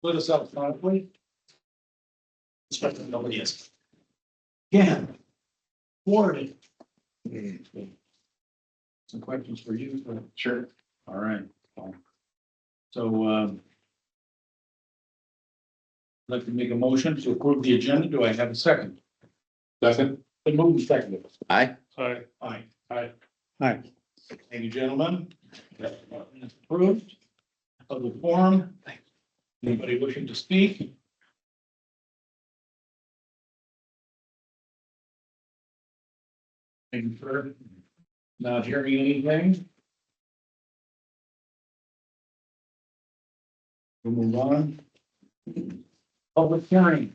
split us up promptly. Nobody is. Again. Warren. Some questions for you. Sure. All right. So, I'd like to make a motion to approve the agenda. Do I have a second? Second. Been moved and seconded. Aye. Aye. Aye. Aye. Aye. Thank you, gentlemen. It's approved. Of the forum. Anybody wishing to speak? Thank you, sir. Not hearing anything. We'll move on. Public hearing.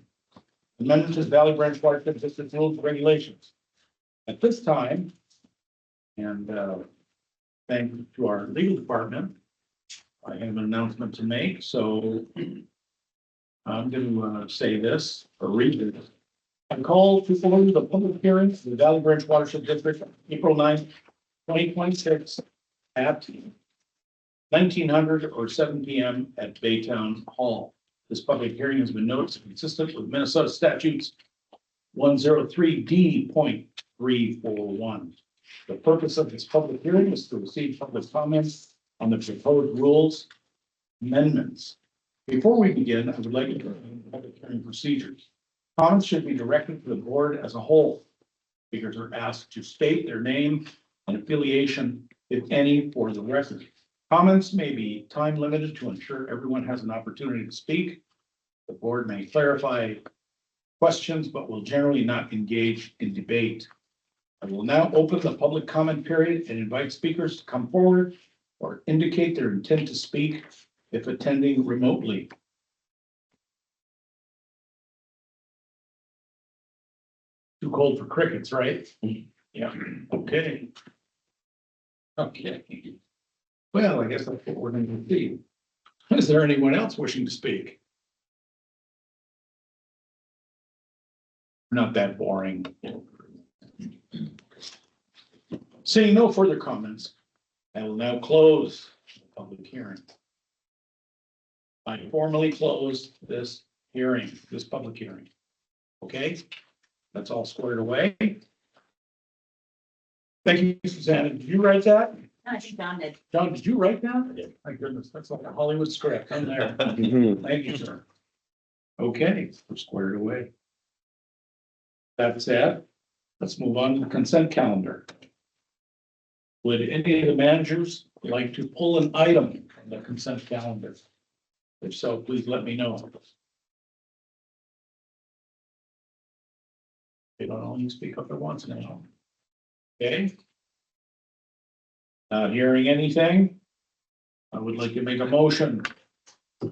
Amendment to Valley Branch Watershed District Rules and Regulations. At this time, and thank you to our legal department, I have an announcement to make, so I'm going to say this or read this. I call to order the public hearing for the Valley Branch Watershed District, April 9th, 2026 at 1900 or 7 p.m. at Baytown Hall. This public hearing has been noticed consistent with Minnesota statutes 103D.341. The purpose of this public hearing is to receive public comments on the proposed rules amendments. Before we begin, I would like to explain public hearing procedures. Comments should be directed to the board as a whole. Speakers are asked to state their name and affiliation, if any, for the record. Comments may be time limited to ensure everyone has an opportunity to speak. The board may clarify questions, but will generally not engage in debate. I will now open the public comment period and invite speakers to come forward or indicate their intent to speak if attending remotely. Too cold for crickets, right? Yeah, okay. Okay. Well, I guess that's what we're going to see. Is there anyone else wishing to speak? Not that boring. Seeing no further comments, I will now close the public hearing. I formally close this hearing, this public hearing. Okay, that's all squared away. Thank you, Susanna. Did you write that? No, I think Don did. John, did you write that? Yeah. My goodness, that's like a Hollywood script. I'm there. Thank you, sir. Okay, we're squared away. That said, let's move on to the consent calendar. Would any of the managers like to pull an item from the consent calendar? If so, please let me know. They don't only speak up at once now. Okay. Not hearing anything. I would like to make a motion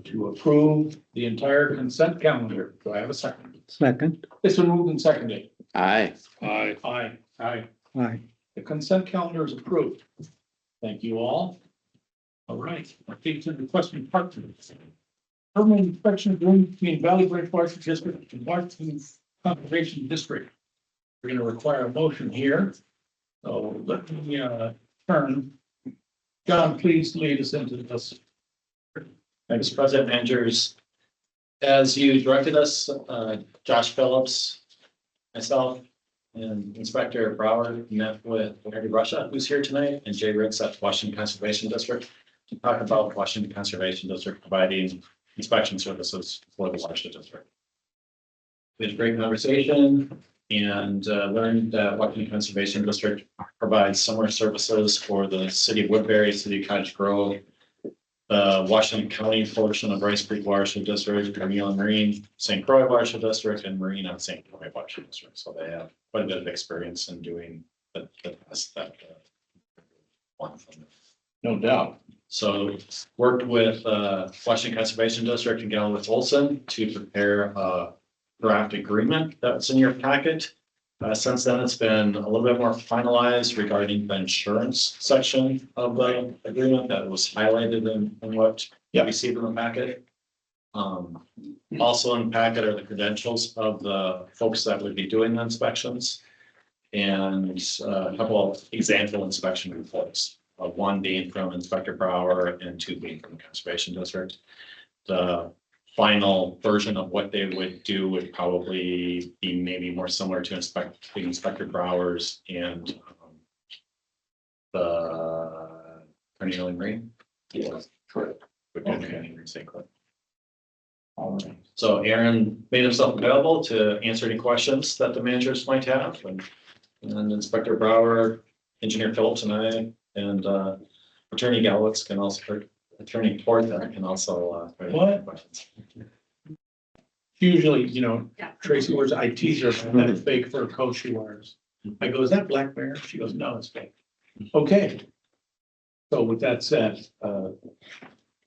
to approve the entire consent calendar. Do I have a second? Second. It's been moved and seconded. Aye. Aye. Aye. Aye. Aye. The consent calendar is approved. Thank you all. All right, I think to the question part two. Permanent inspection agreement between Valley Branch Watershed District and Washington Conservation District. We're going to require a motion here. So let me turn. John, please lead us into this. Mr. President, managers, as you directed us, Josh Phillips, myself, and Inspector Brower met with Larry Russia, who's here tonight, and Jay Riggs at Washington Conservation District to talk about Washington Conservation District providing inspection services for the Watershed District. We had a great conversation and learned that Washington Conservation District provides similar services for the city of Woodbury, city of Cottage Grove, the Washington County portion of Rice Creek Watershed District, Carmel Marine, St. Croix Watershed District, and Marine on St. Croix Watershed District. So they have quite a bit of experience in doing the task that one from them. No doubt. So worked with Washington Conservation District and Gallowitz Olson to prepare a draft agreement that's in your packet. Since then, it's been a little bit more finalized regarding the insurance section of the agreement that was highlighted in what you received in the packet. Also in the packet are the credentials of the folks that would be doing the inspections and a couple of example inspection reports. One being from Inspector Brower and two being from the Conservation District. The final version of what they would do would probably be maybe more similar to the Inspector Browers and the Carnegie Marine. Yes, correct. Okay. All right. So Aaron made himself available to answer any questions that the managers might have, and Inspector Brower, Engineer Phillips, and I, and Attorney Gallowitz can also, or Attorney Porter can also try to answer questions. Usually, you know, Tracy wears, I tease her about that fake fur coat she wears. I go, is that black bear? She goes, no, it's fake. Okay. So with that said,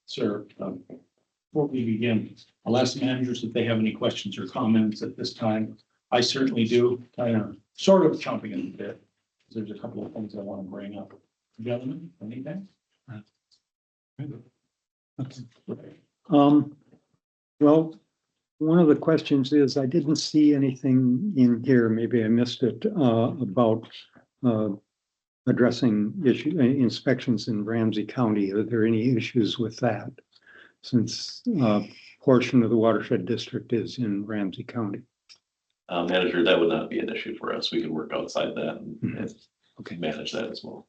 sir, before we begin, I'll ask the managers if they have any questions or comments at this time. I certainly do, kind of, sort of chomping at the bit. There's a couple of things I want to bring up. Gentlemen, anything? Well, one of the questions is, I didn't see anything in here, maybe I missed it, about addressing inspections in Ramsey County. Are there any issues with that? Since portion of the watershed district is in Ramsey County. Manager, that would not be an issue for us. We could work outside that and Okay. manage that as well.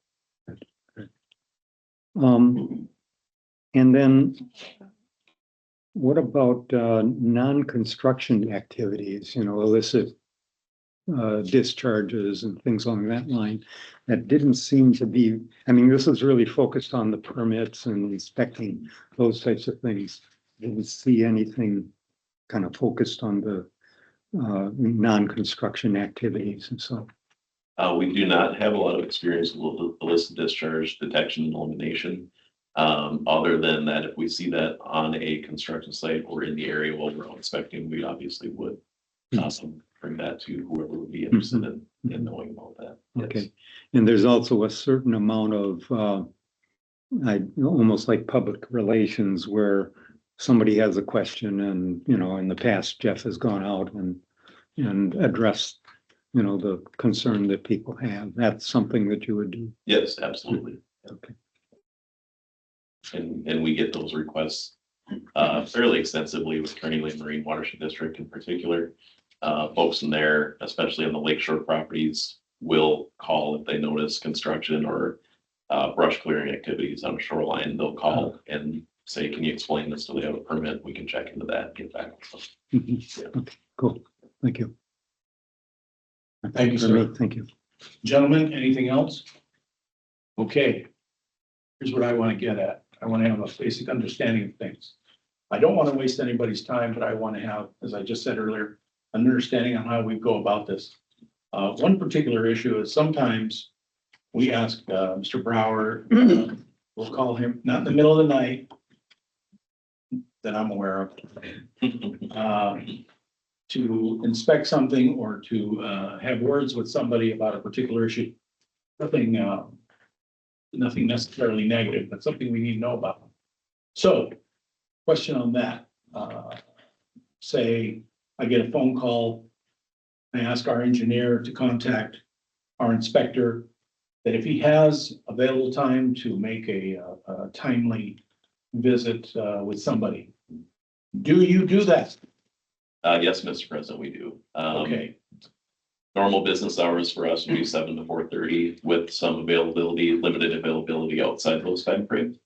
And then what about non-construction activities, you know, illicit discharges and things along that line? That didn't seem to be, I mean, this is really focused on the permits and inspecting those types of things. Didn't see anything kind of focused on the non-construction activities and so. We do not have a lot of experience with illicit discharge detection and elimination. Other than that, if we see that on a construction site or in the area while we're inspecting, we obviously would bring that to whoever would be interested in knowing about that. Yes. Okay, and there's also a certain amount of almost like public relations where somebody has a question and, you know, in the past, Jeff has gone out and addressed, you know, the concern that people have. That's something that you would do. Yes, absolutely. Okay. And we get those requests fairly extensively with Carnegie Marine Watershed District in particular. Folks in there, especially on the lakeshore properties, will call if they notice construction or brush clearing activities on a shoreline. They'll call and say, can you explain this? Do they have a permit? We can check into that, get back. Yeah. Okay, cool. Thank you. Thank you, For sir. me, thank you. Gentlemen, anything else? Okay. Here's what I want to get at. I want to have a basic understanding of things. I don't want to waste anybody's time, but I want to have, as I just said earlier, an understanding on how we go about this. One particular issue is sometimes we ask Mr. Brower, we'll call him, not in the middle of the night that I'm aware of, to inspect something or to have words with somebody about a particular issue. Nothing necessarily negative, but something we need to know about. So, question on that. Say I get a phone call. I ask our engineer to contact our inspector that if he has available time to make a timely visit with somebody. Do you do that? Yes, Mr. President, we do. Okay, Normal business hours for us would be 7 to 4:30 with some availability, limited availability outside those timeframes.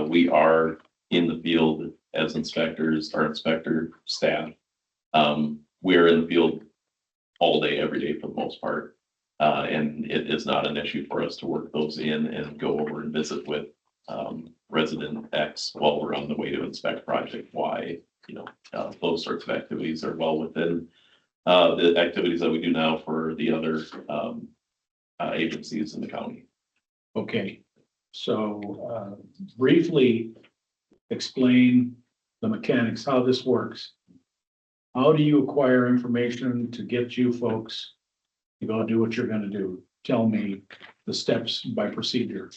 We are in the field as inspectors, our inspector staff. We are in the field all day, every day for the most part. And it is not an issue for us to work those in and go over and visit with resident X while we're on the way to inspect project Y. You know, those sorts of activities are well within the activities that we do now for the other agencies in the county. okay. So briefly explain the mechanics, how this works. How do you acquire information to get you folks to go do what you're gonna do? Tell me the steps by procedure.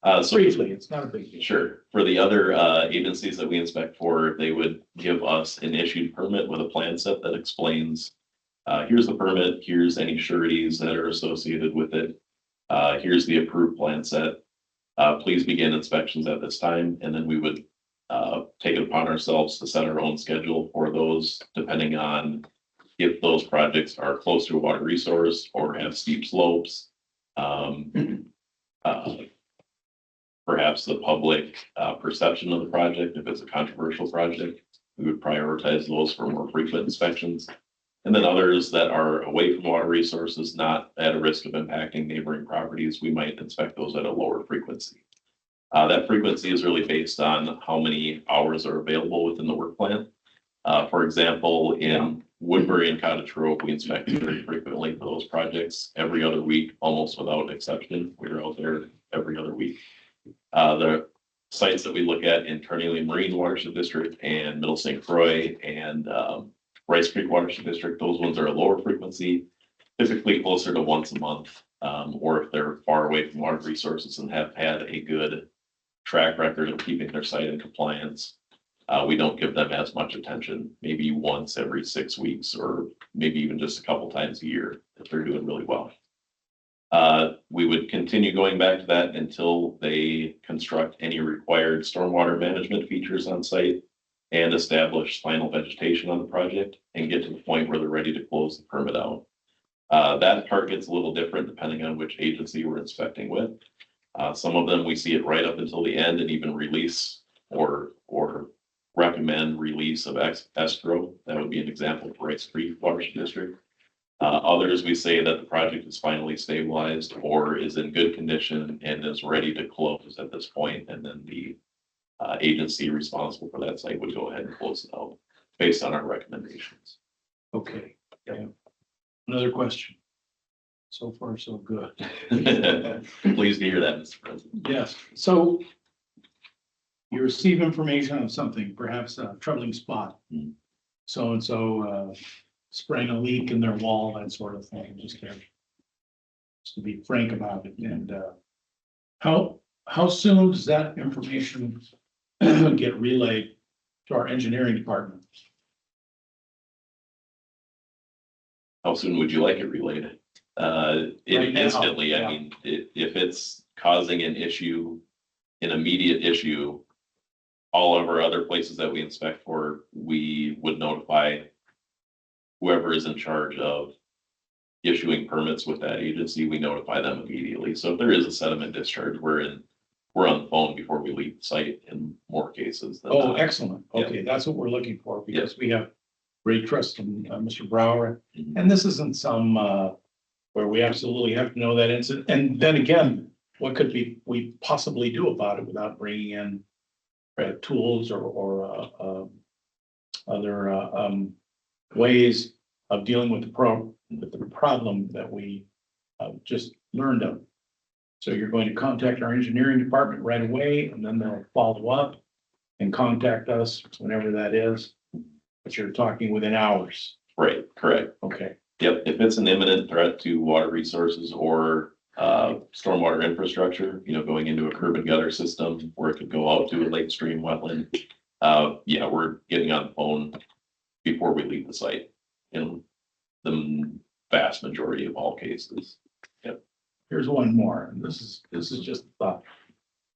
So Briefly, it's not a big deal. sure. For the other agencies that we inspect for, they would give us an issued permit with a plan set that explains, here's the permit, here's any sureties that are associated with it. Here's the approved plan set. Please begin inspections at this time, and then we would take it upon ourselves to set our own schedule for those, depending on if those projects are close to a water resource or have steep slopes. Uh, Perhaps the public perception of the project, if it's a controversial project, we would prioritize those for more frequent inspections. And then others that are away from water resources, not at a risk of impacting neighboring properties, we might inspect those at a lower frequency. That frequency is really based on how many hours are available within the work plan. For example, in Woodbury and Cottage Grove, we inspect very frequently for those projects every other week, almost without exception. We're out there every other week. The sites that we look at in Carnelian Marine Watershed District and Middle St. Croix and Rice Creek Watershed District, those ones are a lower frequency, typically closer to once a month, or if they're far away from water resources and have had a good track record of keeping their site in compliance, we don't give them as much attention, maybe once every 6 weeks, or maybe even just a couple times a year if they're doing really well. We would continue going back to that until they construct any required stormwater management features on site and establish final vegetation on the project and get to the point where they're ready to close the permit out. That part gets a little different depending on which agency we're inspecting with. Some of them, we see it right up until the end and even release or recommend release of escrow. That would be an example for Rice Creek Watershed District. Others, we say that the project is finally stabilized or is in good condition and is ready to close at this point, and then the agency responsible for that site would go ahead and close it out based on our recommendations. Okay, yeah. Another question. So far, so good. Pleased to hear that, Mr. President. Yes, so you receive information on something, perhaps a troubling spot. Hmm. So-and-so spraying a leak in their wall, that sort of thing, just to be frank about it. And how soon does that information get relayed to our engineering department? How soon would you like it relayed? Right now, Instantly, yeah. I mean, if it's causing an issue, an immediate issue, all of our other places that we inspect for, we would notify whoever is in charge of issuing permits with that agency. We notify them immediately. So if there is a sediment discharge, we're on the phone before we leave the site in more cases. Than Oh, not. excellent. Yeah. Okay, that's what we're looking for, because we have great trust in Mr. Brower. Mhm. And this isn't some where we absolutely have to know that incident. And then again, what could we possibly do about it without bringing in tools or other ways of dealing with the problem that we just learned of. So you're going to contact our engineering department right away, and then they'll follow up and contact us whenever that is. But you're talking within hours. Right, correct. Okay, Yep, if it's an imminent threat to water resources or stormwater infrastructure, going into a curb and gutter system where it could go out to a lake stream wetland. Yeah, we're getting on the phone before we leave the site in the vast majority of all cases. here's one more. And this is just a thought.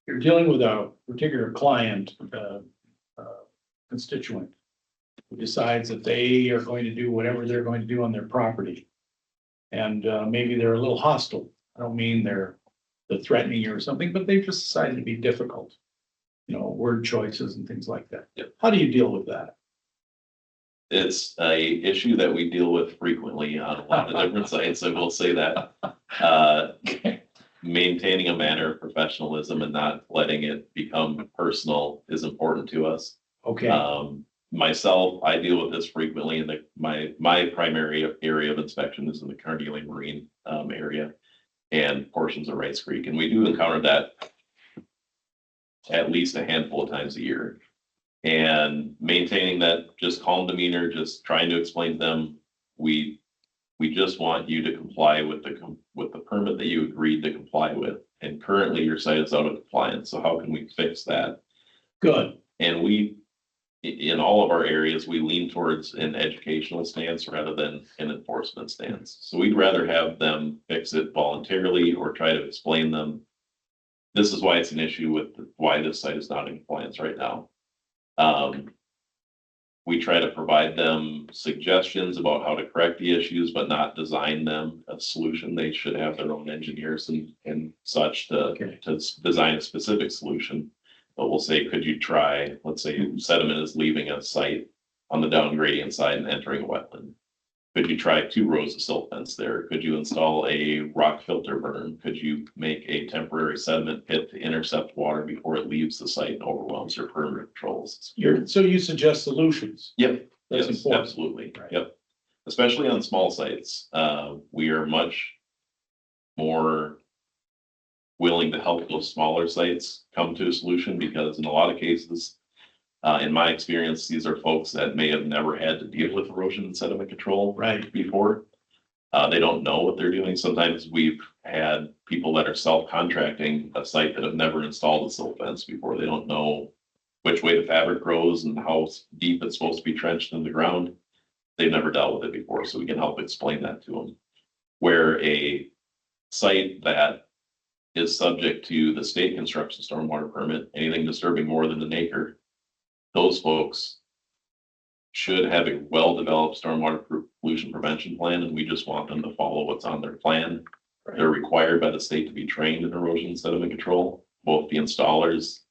You're dealing with a particular client, constituent, who decides that they are going to do whatever they're going to do on their property. And maybe they're a little hostile. I don't mean they're threatening you or something, but they've just decided to be difficult. Word choices and things like that. Yep. How do you deal with that? It's a issue that we deal with frequently on a lot of different sites, I will say that. Maintaining a manner of professionalism and not letting it become personal is important to us. Okay, Myself, I deal with this frequently in my primary area of inspection is in the Carnelian Marine area and portions of Rice Creek, and we do encounter that at least a handful of times a year. And maintaining that just calm demeanor, just trying to explain to them, we just want you to comply with the permit that you agreed to comply with. And currently your site is out of compliance. So how can we fix that? good. And in all of our areas, we lean towards an educational stance rather than an enforcement stance. So we'd rather have them fix it voluntarily or try to explain them. This is why it's an issue with why this site is not in compliance right now. We try to provide them suggestions about how to correct the issues, but not design them a solution. They should have their own engineers and such Okay. to design a specific solution. But we'll say, could you try, let's say sediment is leaving a site on the down gradient side and entering a wetland. Could you try 2 rows of silt fence there? Could you install a rock filter berm? Could you make a temporary sediment pit to intercept water before it leaves the site and overwhelms your perimeter controls? So you suggest solutions. Yep, That's yes, important. absolutely. Right. Yep. Especially on small sites, we are much more willing to help those smaller sites come to a solution because in a lot of cases, in my experience, these are folks that may have never had to deal with erosion and sediment control Right. before. They don't know what they're doing. Sometimes we've had people that are self-contracting a site that have never installed a silt fence before. They don't know which way the fabric grows and how deep it's supposed to be trenched in the ground. They've never dealt with it before, so we can help explain that to them. Where a site that is subject to the state construction stormwater permit, anything disturbing more than an acre, those folks should have a well-developed stormwater pollution prevention plan, and we just want them to follow what's on their plan. Right. They're required by the state to be trained in erosion and sediment control, both the installers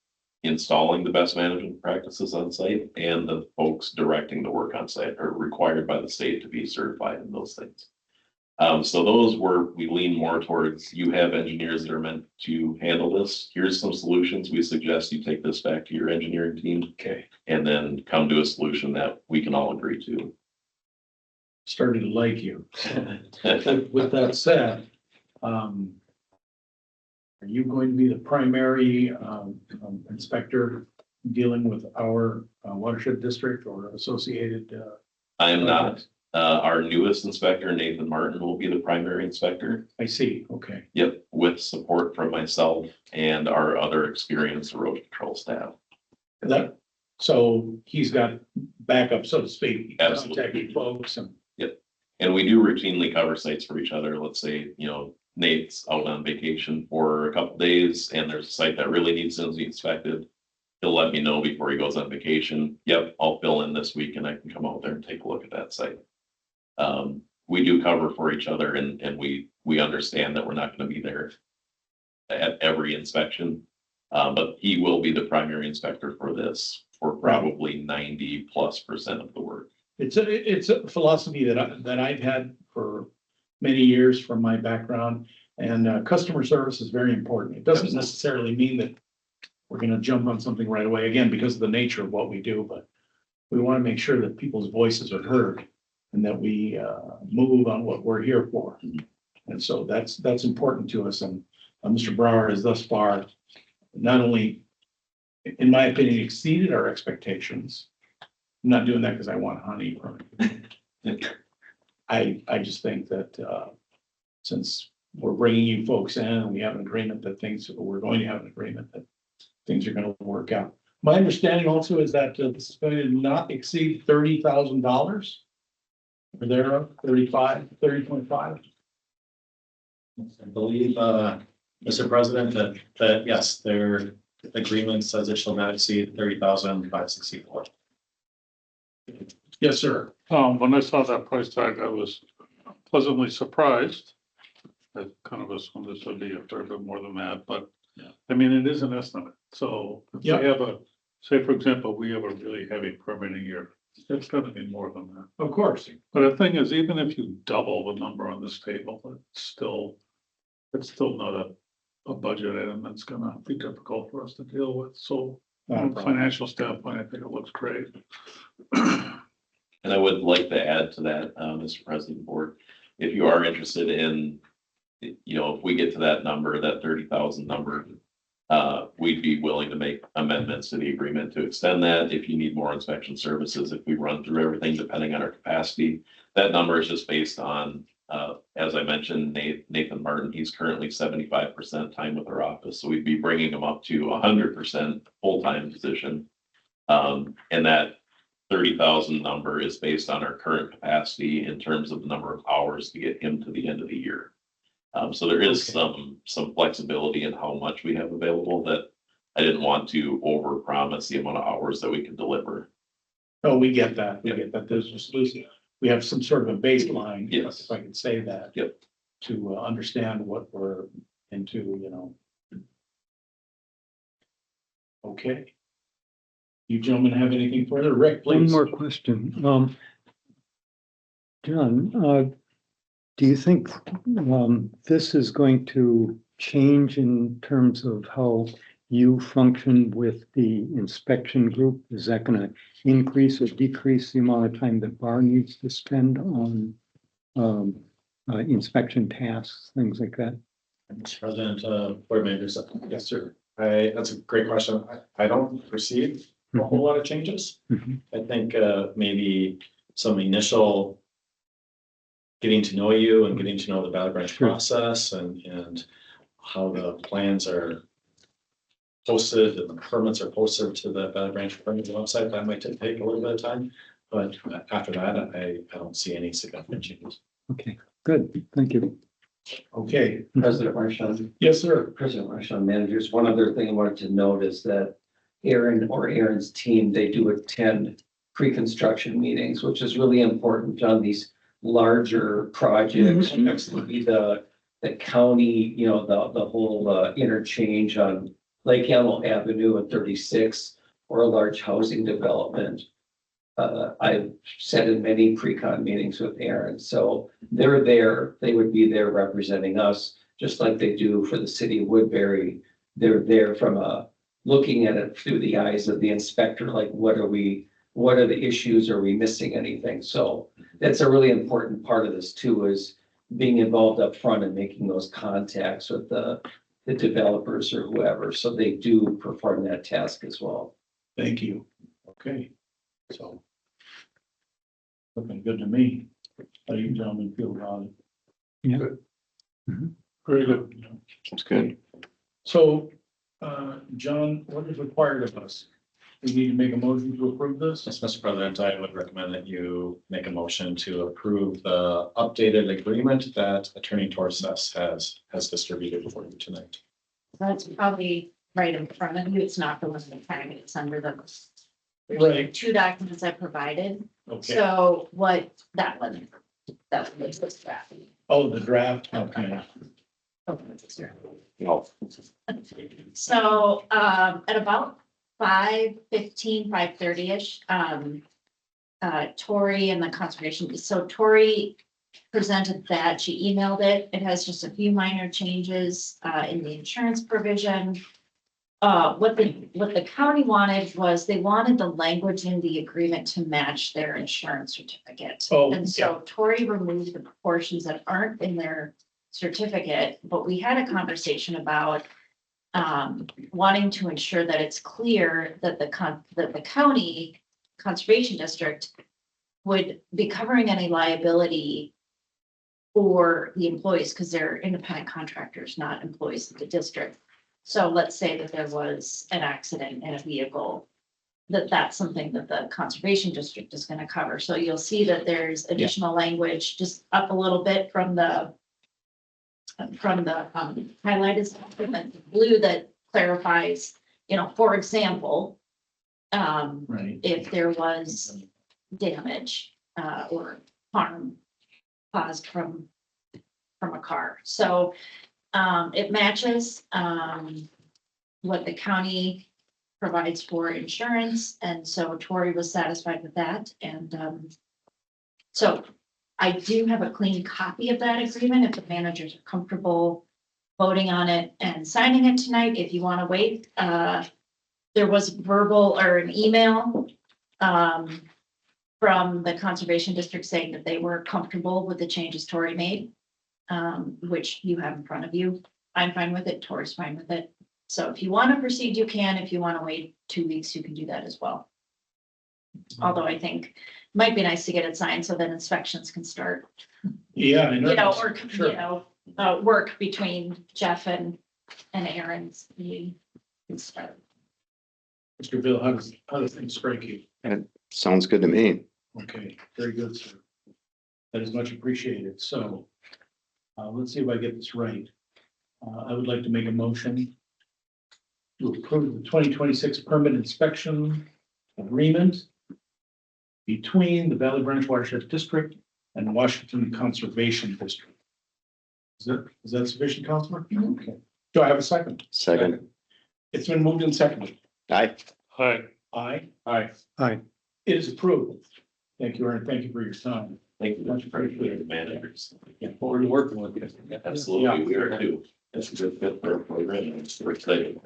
installing the best management practices on site and the folks directing the work on site are required by the state to be certified in those things. So those we lean more towards, you have engineers that are meant to handle this. Here's some solutions. We suggest you take this back to your engineering team. Okay. And then come to a solution that we can all agree to. Started to like you. With that said, are you going to be the primary inspector dealing with our watershed district or associated? I am not. Our newest inspector, Nathan Martin, will be the primary inspector. I see, okay. Yep, with support from myself and our other experienced erosion control staff. So he's got backup, so to speak. He's Absolutely. contacting folks and. And we do routinely cover sites for each other. Let's say, Nate's out on vacation for a couple days and there's a site that really needs to be inspected. He'll let me know before he goes on vacation. Yep, I'll fill in this week and I can come out there and take a look at that site. We do cover for each other and we understand that we're not going to be there at every inspection. But he will be the primary inspector for this for probably 90+% of the work. It's a philosophy that I've had for many years from my background, and customer service is very important. It doesn't necessarily mean that we're gonna jump on something right away, again, because of the nature of what we do, but we want to make sure that people's voices are heard and that we move on what we're here for. And so that's important to us, and Mr. Brower has thus far not only, in my opinion, exceeded our expectations. I'm not doing that because I want honey from it. I just think that since we're bringing you folks in and we have an agreement that we're going to have an agreement that things are going to work out. My understanding also is that this is going to not exceed $30,000. Or there, 30.5. I believe, Mr. President, that yes, their agreement says it shall not exceed 30,564. Yes, sir. When I saw that price tag, I was pleasantly surprised. I kind of assumed this would be a fair bit more than that, but Yeah. I mean, it is an estimate. So if we Yeah. have say, for example, we have a really heavy permitting year, it's gonna be more than that. Of course. But the thing is, even if you double the number on this table, it's still not a budget item that's gonna be difficult for us to deal with. So Not a from a problem. financial standpoint, I think it looks great. And I would like to add to that, Mr. President Board, if you are interested in, if we get to that number, that 30,000 number, we'd be willing to make amendments to the agreement to extend that. If you need more inspection services, if we run through everything, depending on our capacity, that number is just based on, as I mentioned, Nathan Martin, he's currently 75% time with our office. So we'd be bringing him up to 100% full-time position. And that 30,000 number is based on our current capacity in terms of the number of hours to get him to the end of the year. So there is some flexibility in how much we have available that I didn't want to overpromise the amount of hours that we could deliver. Oh, we get that. We get that. There's just, we have some sort of a baseline. Yes. If I could say that. Yep. To understand what we're into, Okay. You gentlemen have anything further? Rick, One please. more question. John, do you think this is going to change in terms of how you function with the inspection group? Is that going to increase or decrease the amount of time that Bar needs to spend on inspection tasks, things like that? Mr. President, board members, Yes, sir. that's a great question. I don't perceive a whole lot of changes. Mhm. I think maybe some initial getting to know you and getting to know the Valley Branch Sure. process and how the plans are posted and the permits are posted to the Valley Branch permit website. That might take a little bit of time, but after that, I don't see any significant changes. Okay, good. Thank you. Okay. President Marchand, Yes, sir. President Marchand, managers, one other thing I wanted to note is that Aaron or Aaron's team, they do attend pre-construction meetings, which is really important on these larger projects. Next would be the county, the whole interchange on Lake Yellow Avenue and 36, or a large housing development. I've sat in many pre-con meetings with Aaron, so they're there, they would be there representing us, just like they do for the city of Woodbury. They're there from looking at it through the eyes of the inspector, like what are the issues, are we missing anything? So that's a really important part of this too, is being involved up front and making those contacts with the developers or whoever, so they do perform that task as well. Thank you. Okay. So. Looking good to me. How do you gentlemen feel about it? Very good. That's good. So, John, what is required of us? We need to make a motion to approve this? Yes, Mr. President, I would recommend that you make a motion to approve the updated agreement that Attorney Torses has distributed for you tonight. That's probably right in front of you. It's not the one in the packet. It's under the. Right. Two documents I provided. Okay. So what that one was this draft. Oh, the draft. Okay. So at about 5:15, 5:30-ish, Tori and the conservation, so Tori presented that, she emailed it. It has just a few minor changes in the insurance provision. What the county wanted was they wanted the language in the agreement to match their insurance certificate. Oh, And so Tori removed the portions that aren't in their certificate, but we had a conversation about wanting to ensure that it's clear that the county conservation district would be covering any liability for the employees, because they're independent contractors, not employees of the district. So let's say that there was an accident in a vehicle, that's something that the conservation district is going to cover. So you'll see that there's additional language just up a little bit from the highlighted stuff, and then blue that clarifies, for example, Right. if there was damage or harm caused from a car. So it matches what the county provides for insurance, and so Tori was satisfied with that. And so I do have a clean copy of that agreement if the managers are comfortable voting on it and signing it tonight. If you want to wait, there was verbal or an email from the conservation district saying that they were comfortable with the changes Tori made, which you have in front of you. I'm fine with it. Tori's fine with it. So if you want to proceed, you can. If you want to wait 2 weeks, you can do that as well. Although I think it might be nice to get it signed so that inspections can start, Yeah, I know. or, Sure. work between Jeff and Aaron's. Can start. Mr. Bill, how does things strike you? Sounds good to me. Okay, very good, sir. That is much appreciated. So let's see if I get this right. I would like to make a motion to approve the 2026 permit inspection agreement between the Valley Branch Watershed District and Washington Conservation District. Is that sufficient, Counselor? Okay. Do I have a second? Second. It's been moved and seconded. Aye. Hi, Aye. hi. Aye. It is approved. Thank you, Aaron. Thank you for your time. Thank you much for the managers. Look forward to working with you. Absolutely, we are too. That's a good fit for our program. We're excited.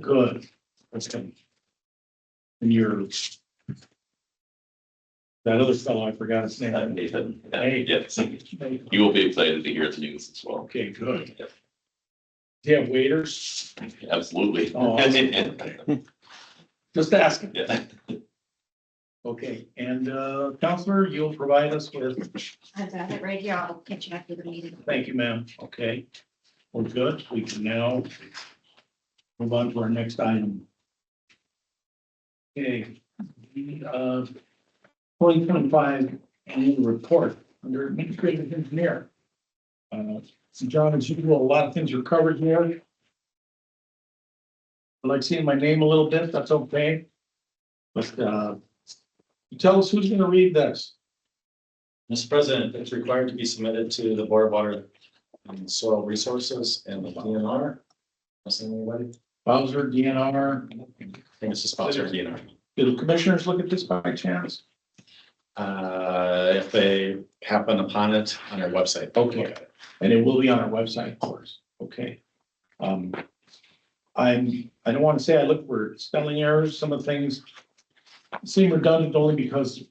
Good. That's good. And you're that other fellow, I forgot his name. Nathan, Hey. yes, you will be excited to hear the news as well. Okay, good. Do you have waiters? Absolutely. Oh, awesome. Just asking. Yeah. Okay, and Counselor, you'll provide us with, I've got it right here. I'll catch you after the meeting. thank you, ma'am. Okay. We're good. We can now move on to our next item. Okay. The 2025 annual report under administrative engineer. So John, as usual, a lot of things are covered here. I like seeing my name a little bit, that's okay. But you tell us who's gonna read this. Mr. President, it's required to be submitted to the Board of Water and Soil Resources and the DNR. Missing anybody? Bowser, DNR. I think it's just sponsored DNR. Do the commissioners look at this by chance? If they happen upon it on our website. Okay. And it will be on our website, of course. Okay. I don't want to say I look for spelling errors. Some of the things seem redundant only because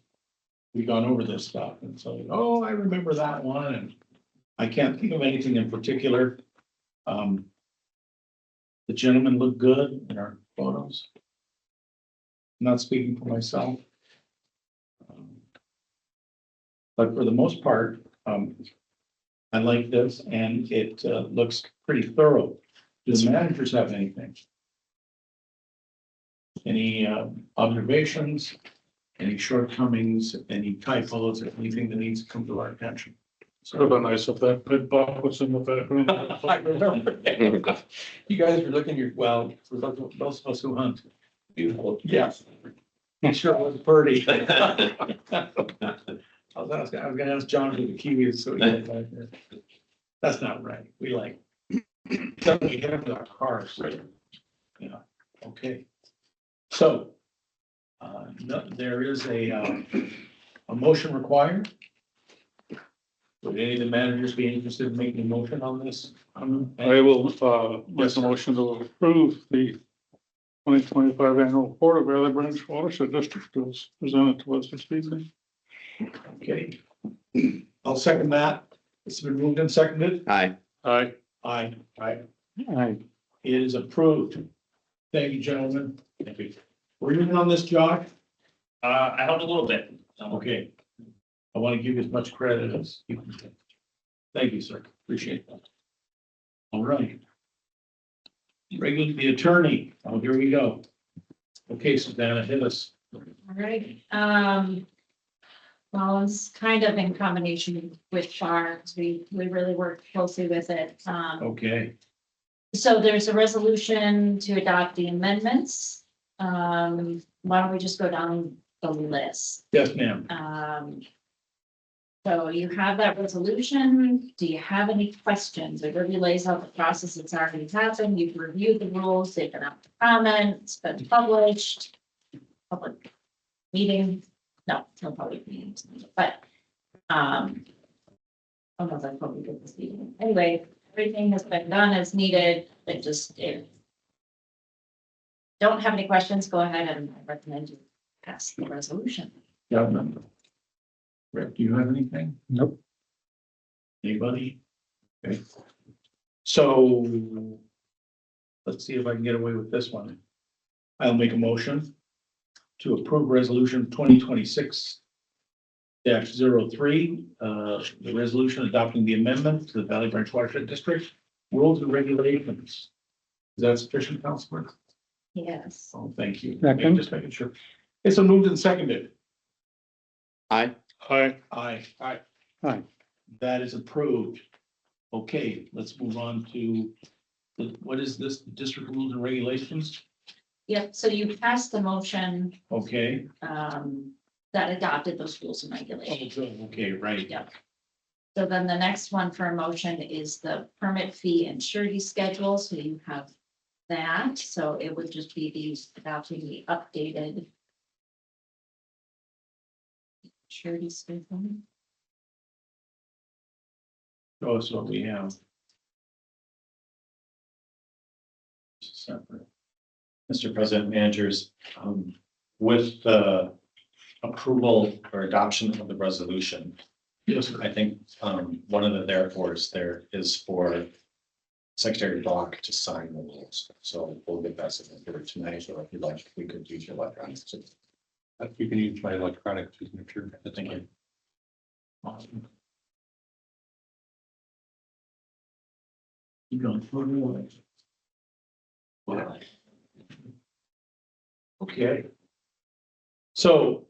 we've gone over this stuff. And so, oh, I remember that one, and I can't think of anything in particular. The gentlemen look good in our photos. I'm not speaking for myself. But for the most part, I like this and it looks pretty thorough. Do the managers have anything? Any observations, any shortcomings, any typos, anything that needs to come to our attention? Would have been nice if that pit buck was in the background. I remember. You guys are looking well, for those of us who hunt. Beautiful. Yes. He sure was pretty. I was gonna ask John for the kiwis, so he had back there. That's not right. We like. We have with our cars. Right. Yeah, okay. So. No, there is a motion required. Would any of the managers be interested in making a motion on this? I will, make a motion to approve the 2025 annual report of Valley Branch Watershed District as presented to us this evening. Okay. I'll second that. It's been moved and seconded. Aye. Aye. Aye. Aye. Aye. It is approved. Thank you, gentlemen. Thank you. Were you in on this, Josh? I helped a little bit. Okay. I want to give you as much credit as you can take. Thank you, sir. Appreciate that. All right. Regular the attorney. Oh, here we go. Okay, Susanna, hit us. All right, well, it's kind of in combination with Barnes. We really worked closely with it. Okay. So there's a resolution to adopt the amendments. Why don't we just go down the list? Yes, ma'am. So you have that resolution. Do you have any questions? It really lays out the process that's already happened. You've reviewed the rules, they've been up to comment, it's been published. Public meeting, no public meetings, but, I don't know if I probably did this meeting. Anyway, everything has been done as needed. Don't have any questions, go ahead and I recommend you pass the resolution. Yeah, remember. Rick, do you have anything? Nope. Anybody? Okay. So let's see if I can get away with this one. I'll make a motion to approve resolution 2026 -03, the resolution adopting the amendment to the Valley Branch Watershed District rules and regulations. Is that sufficient, Counselor? Yes. Oh, thank you. Second. Just making sure. It's a moved and seconded. Aye. Aye. Aye. Aye. Aye. That is approved. Okay, let's move on to What is this, district rules and regulations? Yep, so you passed the motion, Okay. that adopted those rules and regulations. Okay, right. Yep. So then the next one for a motion is the permit fee and surety schedule, so you have that, so it would just be these adopting the updated surety schedule. Show us what we have. Separate. Mr. President, managers, with the approval or adoption of the resolution, Yes, I think, one of the therefores there is for Secretary Block to sign the rules. So we'll get that signature tonight, or if you'd like, we could use your electronic. You can use my electronic signature. Thank you. awesome. Keep going forward. Okay. So,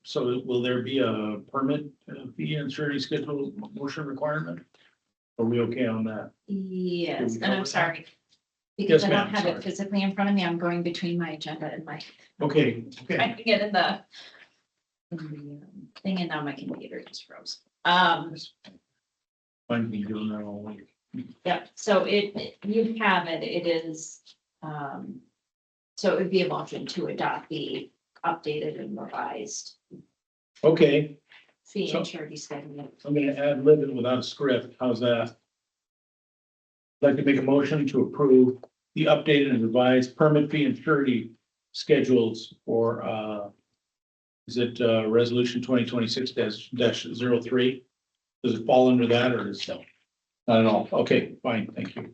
so will there be a permit fee and surety schedule motion requirement? Are we okay on that? Yes, Can we and I'm cover that? sorry. Yes, Because I don't ma'am, have sorry. it physically in front of me, I'm going between my agenda and my, Okay, okay. I can get in the thing, and now my computer just froze. Might be doing that all week. Yep, so you have it, it is, so it would be a motion to adopt the updated and revised Okay, fee So- and surety schedule. I'm gonna add live it without a script. How's that? I'd like to make a motion to approve the updated and revised permit fee and surety schedules for, is it, resolution 2026 -03? Does it fall under that or is it? Not at all. Okay, fine, thank you.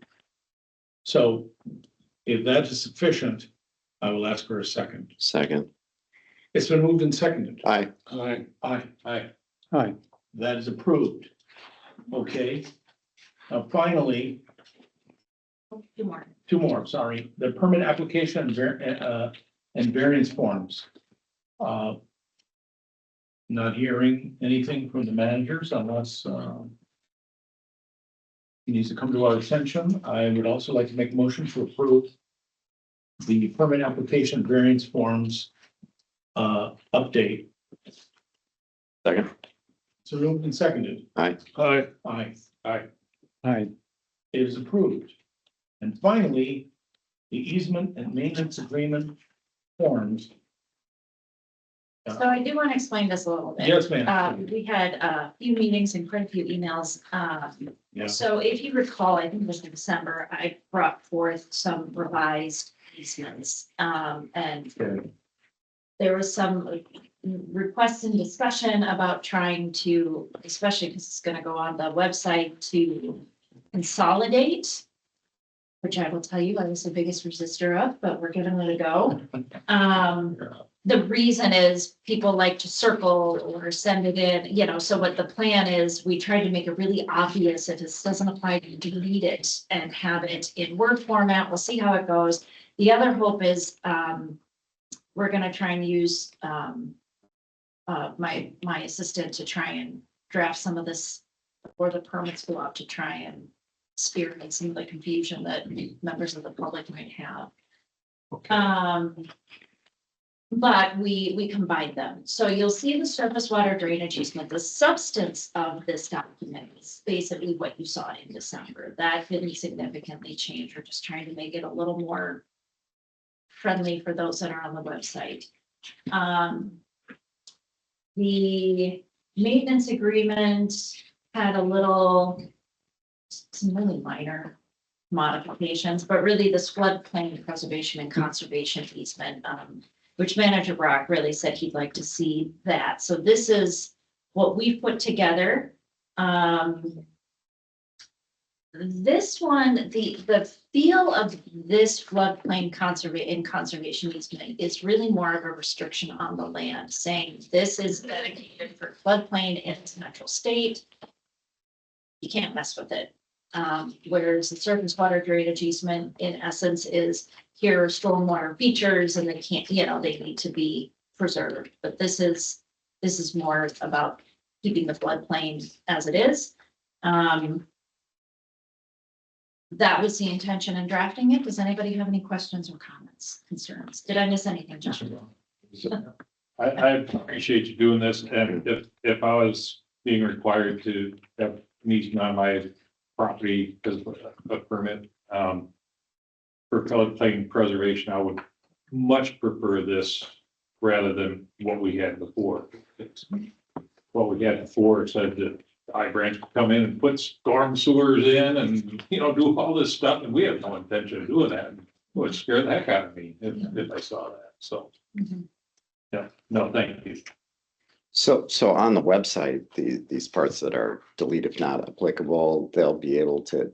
So if that is sufficient, I will ask for a second. Second. It's been moved and seconded. Aye. Aye. Aye. Hi, That is approved. Okay. Now finally, Two more. two more, sorry, the permit application and variance forms. Not hearing anything from the managers unless, he needs to come to our attention. I would also like to make a motion to approve the permit application variance forms, update. Second. So moved and seconded. Aye. Aye. Aye. hi. It is approved. And finally, the easement and maintenance agreement forms. So I do want to explain this a little bit. Yes, ma'am. We had a few meetings and quite a few emails. Yeah. So if you recall, I think it was in December, I brought forth some revised easements. And Okay. there was some requests and discussion about trying to, especially because it's going to go on the website, to consolidate, which I will tell you, I was the biggest resistor of, but we're gonna let it go. The reason is people like to circle or send it in, you know, so what the plan is, we tried to make it really obvious if this doesn't apply, to delete it and have it in Word format. We'll see how it goes. The other hope is, we're gonna try and use, my assistant to try and draft some of this before the permits go out, to try and spearhead some of the confusion that members of the public might have. But we combined them. So you'll see the surface water drainage easement. The substance of this document is basically what you saw in December. That didn't significantly change. We're just trying to make it a little more friendly for those that are on the website. The maintenance agreement had some really minor modifications, but really this floodplain preservation and conservation easement, which Manager Brock really said he'd like to see that. So this is what we've put together. This one, the feel of this floodplain conservation easement is really more of a restriction on the land, saying this is dedicated for floodplain in its natural state. You can't mess with it. Whereas the surface water drainage easement, in essence, is here are stormwater features and they can't, you know, they need to be preserved. But this is more about keeping the floodplain as it is. that was the intention in drafting it. Does anybody have any questions or comments, concerns? Did I miss anything, John? I appreciate you doing this, and if I was being required to have an easement on my property because of a permit, for floodplain preservation, I would much prefer this rather than what we had before. What we had before said that I branch would come in and put storm sewers in and, do all this stuff, and we have no intention of doing that. It would scare the heck out of me if I saw that, so. Mhm. Yeah, no, thank you. So on the website, these parts that are deleted, if not applicable, they'll be able to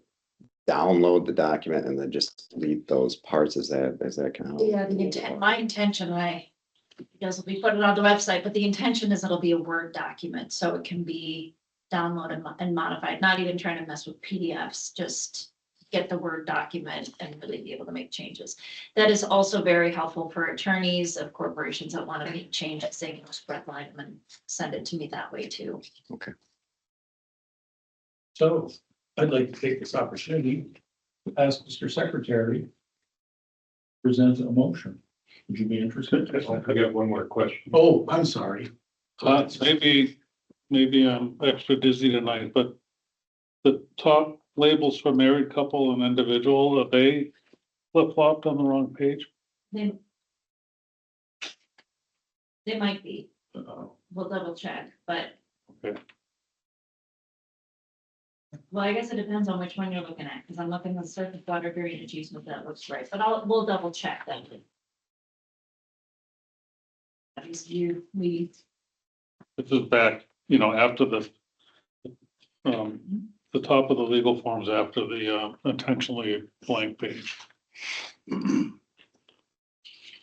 download the document and then just delete those parts. Is that kind of? Yeah, the intent, my intention, guess will be put it on the website, but the intention is it'll be a Word document, so it can be downloaded and modified, not even trying to mess with PDFs, just get the Word document and really be able to make changes. That is also very helpful for attorneys of corporations that want to make changes. They can just redline them and send it to me that way too. So I'd like to take this opportunity to ask Mr. Secretary to present a motion. Would you be interested? I got one more question. Oh, I'm sorry. Maybe I'm extra dizzy tonight, but the top labels for married couple and individual, are they flip-flopped on the wrong page? They might be, we'll double check, but. Okay. Well, I guess it depends on which one you're looking at, because I'm looking at the surface water drainage easement that looks right, but we'll double check that. At least we, This is back, after the top of the legal forms after the intentionally blank page.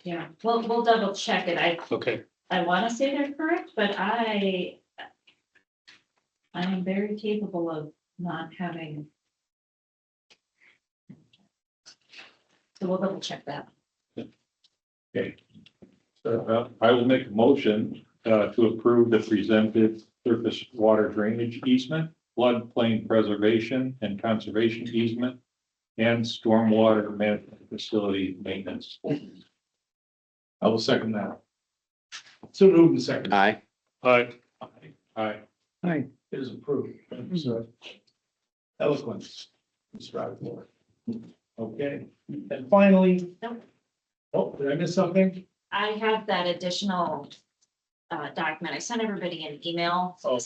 yeah, we'll double check it. Okay, I want to say they're correct, but I am very capable of not having. So we'll double check that. Okay. so I will make a motion to approve the presented surface water drainage easement, floodplain preservation and conservation easement, and stormwater management facility maintenance. I will second that. So moved and second. Aye. Aye. Aye. Hi, It is approved. So eloquence. Describe more. Okay, and finally. Nope. Oh, did I miss something? I have that additional document. I sent everybody an email. Oh.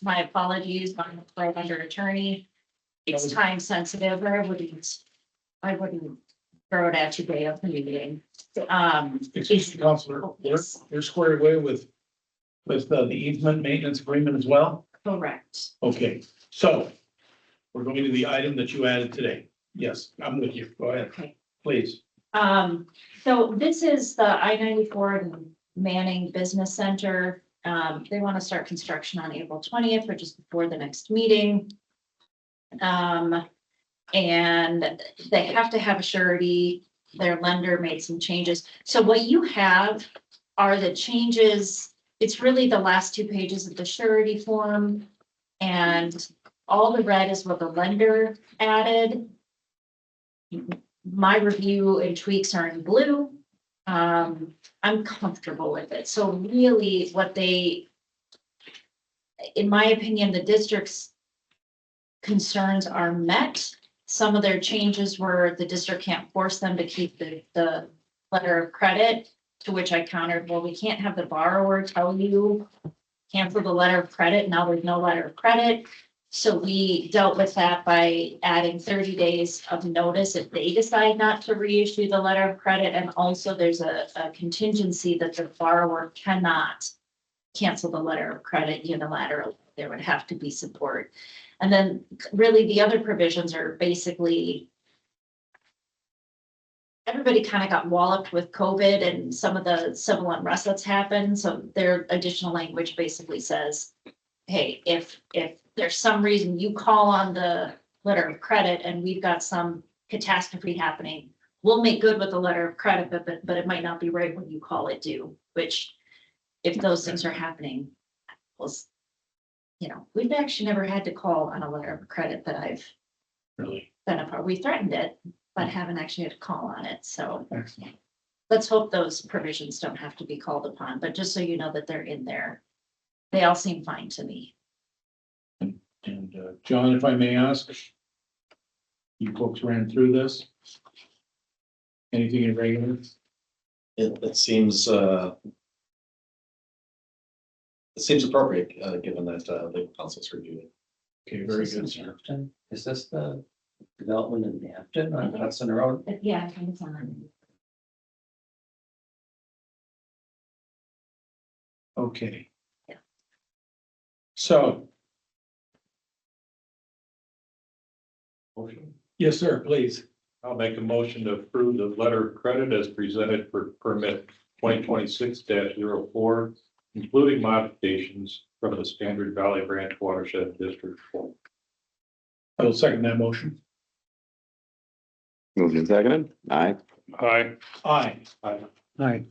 My apologies, I'm right under attorney. It's time sensitive, or I wouldn't throw it at you day of the meeting. Excuse me, Counselor, Oh, yes. you're squared away with the easement maintenance agreement as well? Correct. Okay, so we're going to the item that you added today. Yes, I'm with you. Go ahead, Okay. please. So this is the I-94 and Manning Business Center. They want to start construction on April 20th, or just before the next meeting. And they have to have a surety. Their lender made some changes. So what you have are the changes. It's really the last 2 pages of the surety form. And all the red is what the lender added. My review and tweaks are in blue. I'm comfortable with it. So really in my opinion, the district's concerns are met. Some of their changes were the district can't force them to keep the letter of credit, to which I countered, well, we can't have the borrower tell you cancel the letter of credit. Now there's no letter of credit. So we dealt with that by adding 30 days of notice if they decide not to reissue the letter of credit. And also there's a contingency that the borrower cannot cancel the letter of credit unilaterally. There would have to be support. And then really the other provisions are basically everybody kind of got walloped with COVID and some of the civil unrest that's happened. So their additional language basically says, hey, if there's some reason you call on the letter of credit and we've got some catastrophe happening, we'll make good with the letter of credit, but it might not be right when you call it due, which if those things are happening, we've actually never had to call on a letter of credit that I've Really? been a part. We threatened it, but haven't actually had to call on it, so. Excellent. Let's hope those provisions don't have to be called upon, but just so you know that they're in there. They all seem fine to me. And John, if I may ask, you folks ran through this? Anything irregular? It seems appropriate, given that, legal counsel's reviewed it. Okay, very good, sir. Is this the development in Hampton on Hudson Road? Yeah, I think it's on. Okay. Yeah. So, Motion. yes, sir, please. I'll make a motion to approve the letter of credit as presented for permit 2026-04, including modifications from the Standard Valley Branch Watershed District. I will second that motion. Moved and seconded, aye. Aye. Aye, Aye.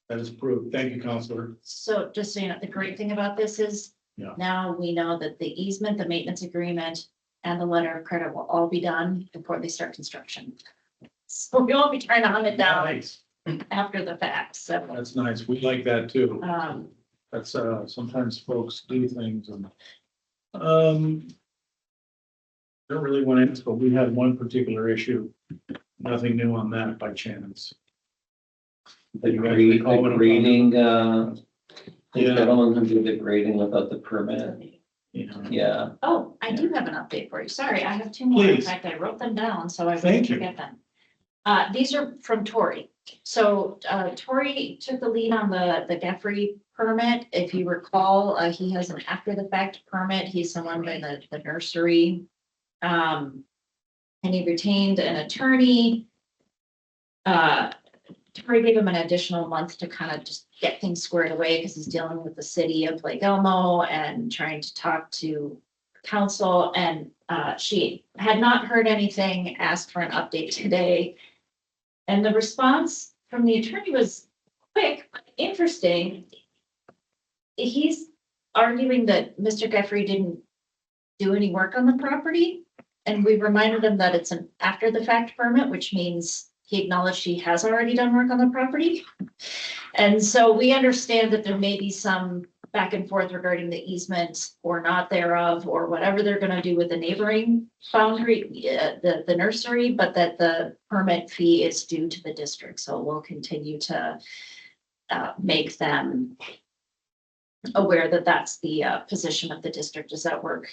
that is approved. Thank you, Counselor. So just so you know, the great thing about this is. Yeah. Now we know that the easement, the maintenance agreement, and the letter of credit will all be done before they start construction. So we won't be trying to hunt it down Nice. after the fact, so, That's nice. We like that too. um, That's, sometimes folks do things and, don't really want to, but we had one particular issue. Nothing new on that by chance. The You guys recall what I'm talking grading, Yeah. the gentleman who did the grading without the permit, You know, yeah. oh, I do have an update for you. Sorry, I have two more. In Please. fact, I wrote them down, so I Thank wouldn't you. forget them. These are from Tori. So, Tori took the lead on the Geffrey permit. If you recall, he has an after the fact permit. He's someone by the nursery. And he retained an attorney. Tori gave him an additional month to kind of just get things squared away because he's dealing with the city of Lake Elmo and trying to talk to council. And she had not heard anything, asked for an update today. And the response from the attorney was quick, but interesting. He's arguing that Mr. Geffrey didn't do any work on the property. And we reminded him that it's an after the fact permit, which means he acknowledged he has already done work on the property. And so we understand that there may be some back and forth regarding the easement or not thereof, or whatever they're gonna do with the neighboring boundary, the nursery, but that the permit fee is due to the district. So we'll continue to make them aware that that's the position of the district, is that work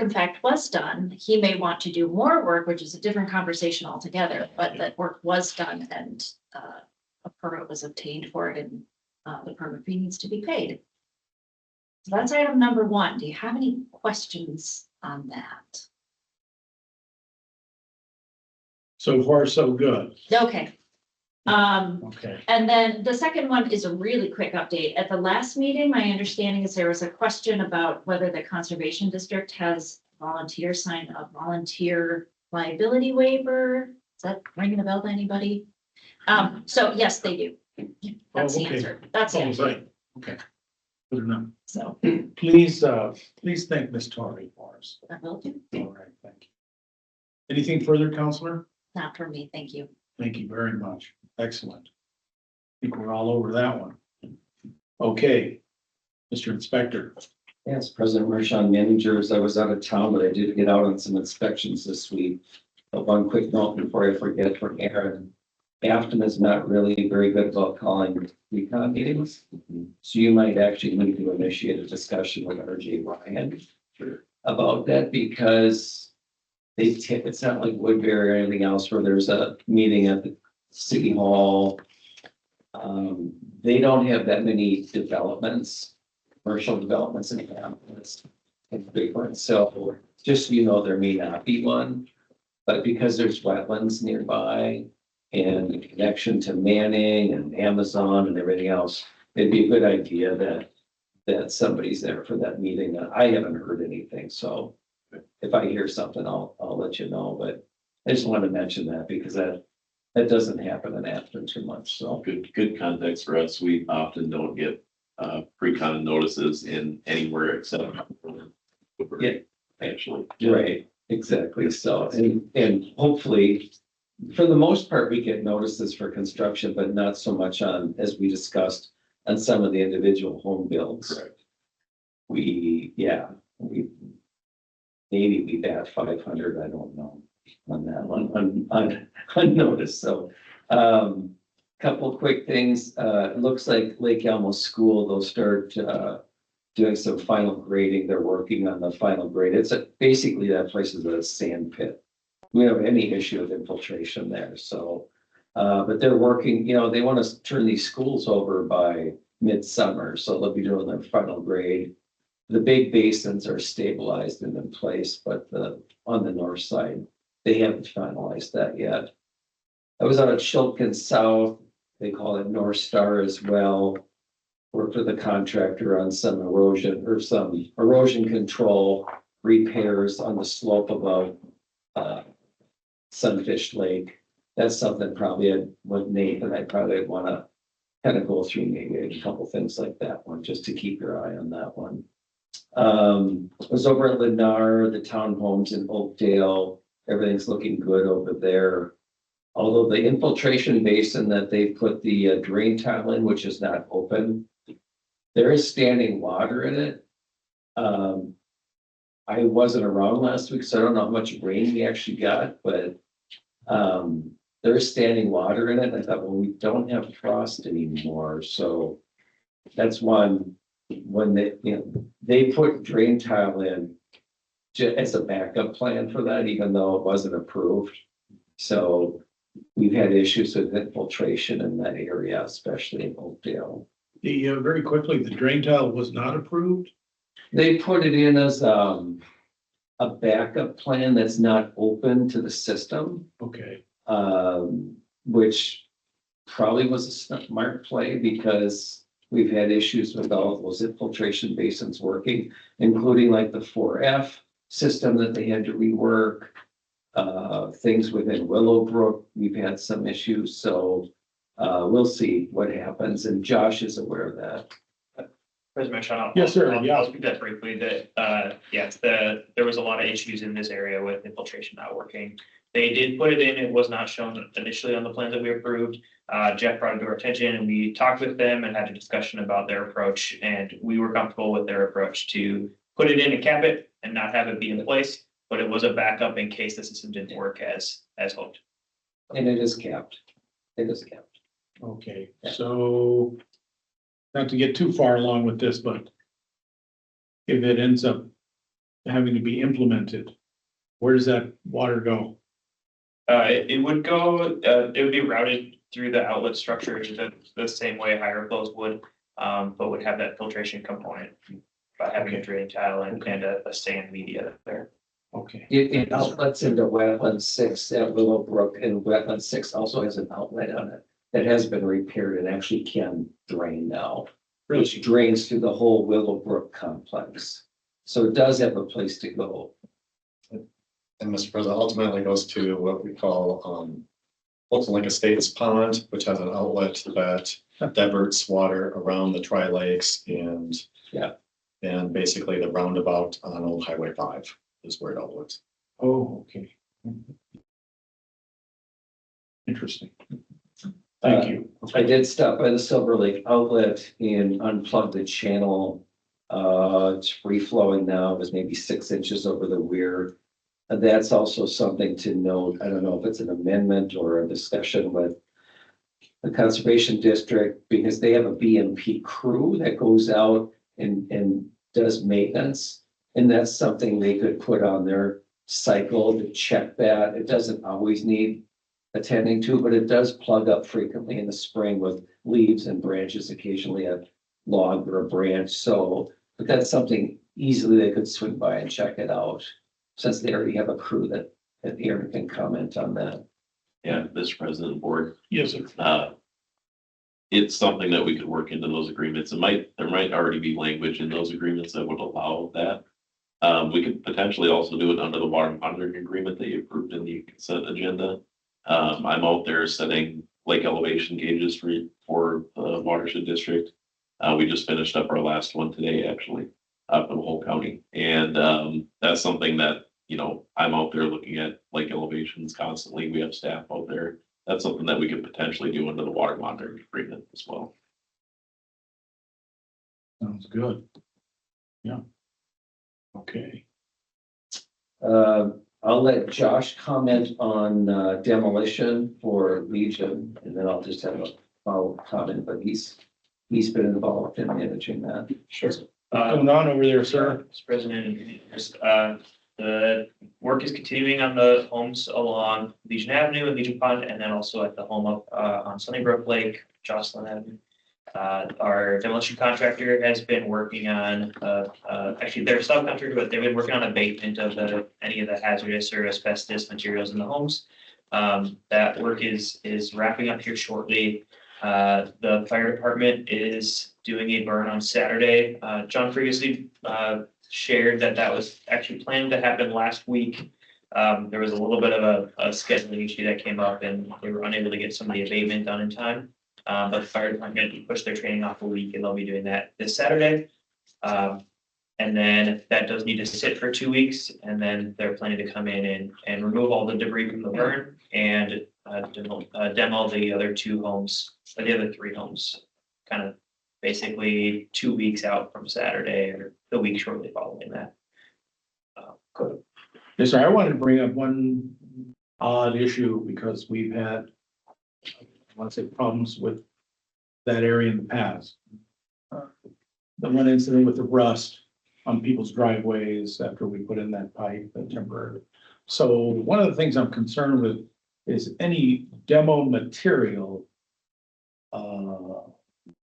in fact was done. He may want to do more work, which is a different conversation altogether, but that work was done and a permit was obtained for it, and the permit fee needs to be paid. So that's item number one. Do you have any questions on that? so far so good. Okay. Okay. And then the second one is a really quick update. At the last meeting, my understanding is there was a question about whether the conservation district has volunteer sign a volunteer liability waiver. Is that ringing a bell to anybody? So yes, they do. That's the okay. answer. That's the Oh, answer. right. Okay. Good enough. So Please, please thank Ms. Torrey for us. I will do. All right, thank you. Anything further, Counselor? Not for me. Thank you. Thank you very much. Excellent. I think we're all over that one. Okay. Mr. Inspector. Yes, President Mershon, managers, I was out of town, but I did get out on some inspections this week. But one quick note before I forget for Aaron. Afton is not really very good about calling recon meetings. So you might actually need to initiate a discussion with RJ Ryan about that, because it's not like Woodbury or anything else where there's a meeting at the city hall. They don't have that many developments, commercial developments in town. It's big one. So just so you know, there may not be one, but because there's wetlands nearby and the connection to Manning and Amazon and everything else, it'd be a good idea that somebody's there for that meeting. I haven't heard anything, so if I hear something, I'll let you know, but I just wanted to mention that because that doesn't happen in Afton too much, so. Good context for us. We often don't get pre-con notices in anywhere except. Yeah. Actually. Right, Exactly, so, and hopefully, for the most part, we get notices for construction, but not so much on, as we discussed, on some of the individual home builds. Correct. We maybe we bat 500, I don't know, on that one, on notice, so. Couple quick things, it looks like Lake Elmo School, they'll start, doing some final grading. They're working on the final grade. Basically that place is a sand pit. We don't have any issue with infiltration there, so. But they're working, they want to turn these schools over by midsummer, so they'll be doing their final grade. The big basins are stabilized and in place, but on the north side, they haven't finalized that yet. I was out at Shilkin South, they call it North Star as well. Worked with the contractor on some erosion control repairs on the slope above Sunfish Lake. That's something probably with Nathan, I probably want to kind of go through maybe a couple things like that one, just to keep your eye on that one. I was over at Lennar, the townhomes in Oakdale. Everything's looking good over there. Although the infiltration basin that they put the drain tile in, which is not open, there is standing water in it. I wasn't around last week, so I don't know how much rain we actually got, but there is standing water in it. I thought, well, we don't have frost anymore, so that's one. When they put drain tile in as a backup plan for that, even though it wasn't approved. So we've had issues with infiltration in that area, especially in Oakdale. Very quickly, the drain tile was not approved. They put it in as a backup plan that's not open to the system, Okay, which probably was a smart play because we've had issues with all of those infiltration basins working, including like the 4F system that they had to rework. Things within Willowbrook, we've had some issues, so we'll see what happens, and Josh is aware of that. President Sean. Yes, sir. I'll Yeah. speak that briefly, yes, there was a lot of issues in this area with infiltration not working. They did put it in, it was not shown initially on the plans that we approved. Jeff brought it to our attention and we talked with them and had a discussion about their approach, and we were comfortable with their approach to put it in and cap it and not have it be in place, but it was a backup in case the system didn't work as hoped. And it is capped. It is capped. okay, so not to get too far along with this, but if it ends up having to be implemented, where does that water go? It would go, it would be routed through the outlet structure the same way higher flows would, but would have that filtration component by having a drain tile and a sand media there. Okay, It outlets into wetland 6 at Willowbrook, and wetland 6 also has an outlet on it that has been repaired and actually can drain now, which drains through the whole Willowbrook complex. So it does have a place to go. And Mr. President, ultimately goes to what we call Bolton Lake Estates Pond, which has an outlet that diverts water around the tri-lakes and and basically the roundabout on Old Highway 5 is where it outlets. oh, okay. Interesting. Thank you. I did stop by the Silver Lake outlet and unplug the channel. It's free flowing now. It was maybe 6 inches over the weir. That's also something to note. I don't know if it's an amendment or a discussion with the Conservation District, because they have a BMP crew that goes out and does maintenance. And that's something they could put on their cycle to check that. It doesn't always need attending to, but it does plug up frequently in the spring with leaves and branches, occasionally a log or a branch. So, but that's something easily they could swing by and check it out, since they already have a crew that Aaron can comment on that. Yeah, Mr. President, Board. Yes, sir. It's something that we could work into those agreements. There might already be language in those agreements that would allow that. We could potentially also do it under the water monitoring agreement that you approved in the consent agenda. I'm out there setting lake elevation gauges for the Watershed District. We just finished up our last one today, actually, up in the whole county. And that's something that, you know, I'm out there looking at lake elevations constantly. We have staff out there. That's something that we could potentially do under the water monitoring agreement as well. Sounds good. Yeah. Okay. I'll let Josh comment on demolition for Legion, and then I'll just have a follow-up comment, but he's been involved in managing that. Sure. What's going on over there, sir? Mr. President, the work is continuing on the homes along Legion Avenue and Legion Pond, and then also at the home up on Sunnybrook Lake, Jocelyn Avenue. Our demolition contractor has been working on, actually their subcontractor, but they've been working on abatement of any of the hazardous or asbestos materials in the homes. That work is wrapping up here shortly. The fire department is doing a burn on Saturday. John previously shared that was actually planned to happen last week. There was a little bit of a scheduling issue that came up and they were unable to get some of the abatement done in time. But the fire department pushed their training off a week and they'll be doing that this Saturday. And then that does need to sit for 2 weeks and then they're planning to come in and remove all the debris from the burn and demo the other 2 homes, or the other 3 homes, kind of basically 2 weeks out from Saturday or the week shortly following that. Cool. Yes, sir. I wanted to bring up one odd issue because we've had, I want to say, problems with that area in the past. The one incident with the rust on people's driveways after we put in that pipe, the temporary. So one of the things I'm concerned with is any demo material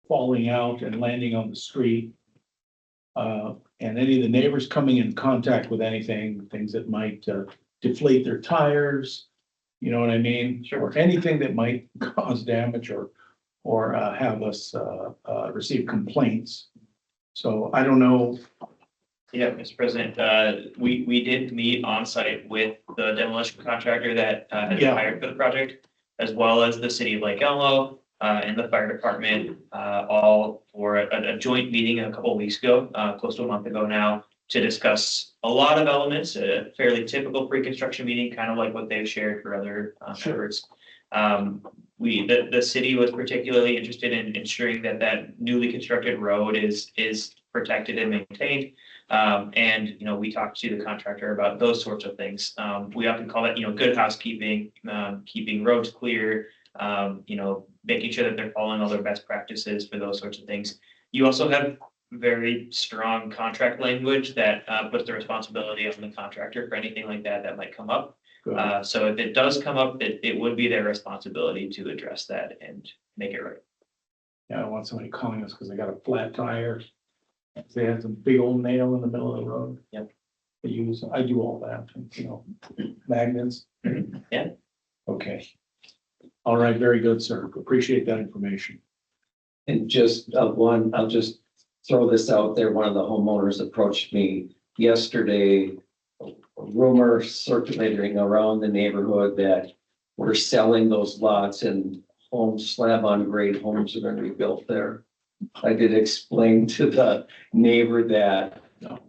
falling out and landing on the street. And any of the neighbors coming in contact with anything, things that might deflate their tires, you know what I mean? Sure. Or anything that might cause damage or have us receive complaints. So I don't know. Yeah, Mr. President, we did meet on site with the demolition contractor that has been hired for the project, as well as the city of Lake Elmo and the fire department, all for a joint meeting a couple of weeks ago, close to a month ago now, to discuss a lot of elements, a fairly typical pre-construction meeting, kind of like what they've shared for other efforts. The city was particularly interested in ensuring that newly constructed road is protected and maintained. And, you know, we talked to the contractor about those sorts of things. We often call it, you know, good housekeeping, keeping roads clear, you know, making sure that they're following all their best practices for those sorts of things. You also have very strong contract language that puts the responsibility on the contractor for anything like that might come up. So if it does come up, it would be their responsibility to address that and make it right. Yeah, I don't want somebody calling us because they got a flat tire. They had some big old nail in the middle of the road. Yep. I do all that, you know, magnets. Yeah. Okay. All right, very good, sir. Appreciate that information. And just I'll just throw this out there. One of the homeowners approached me yesterday. A rumor circulating around the neighborhood that we're selling those lots and homes, slab on grade homes are going to be built there. I did explain to the neighbor that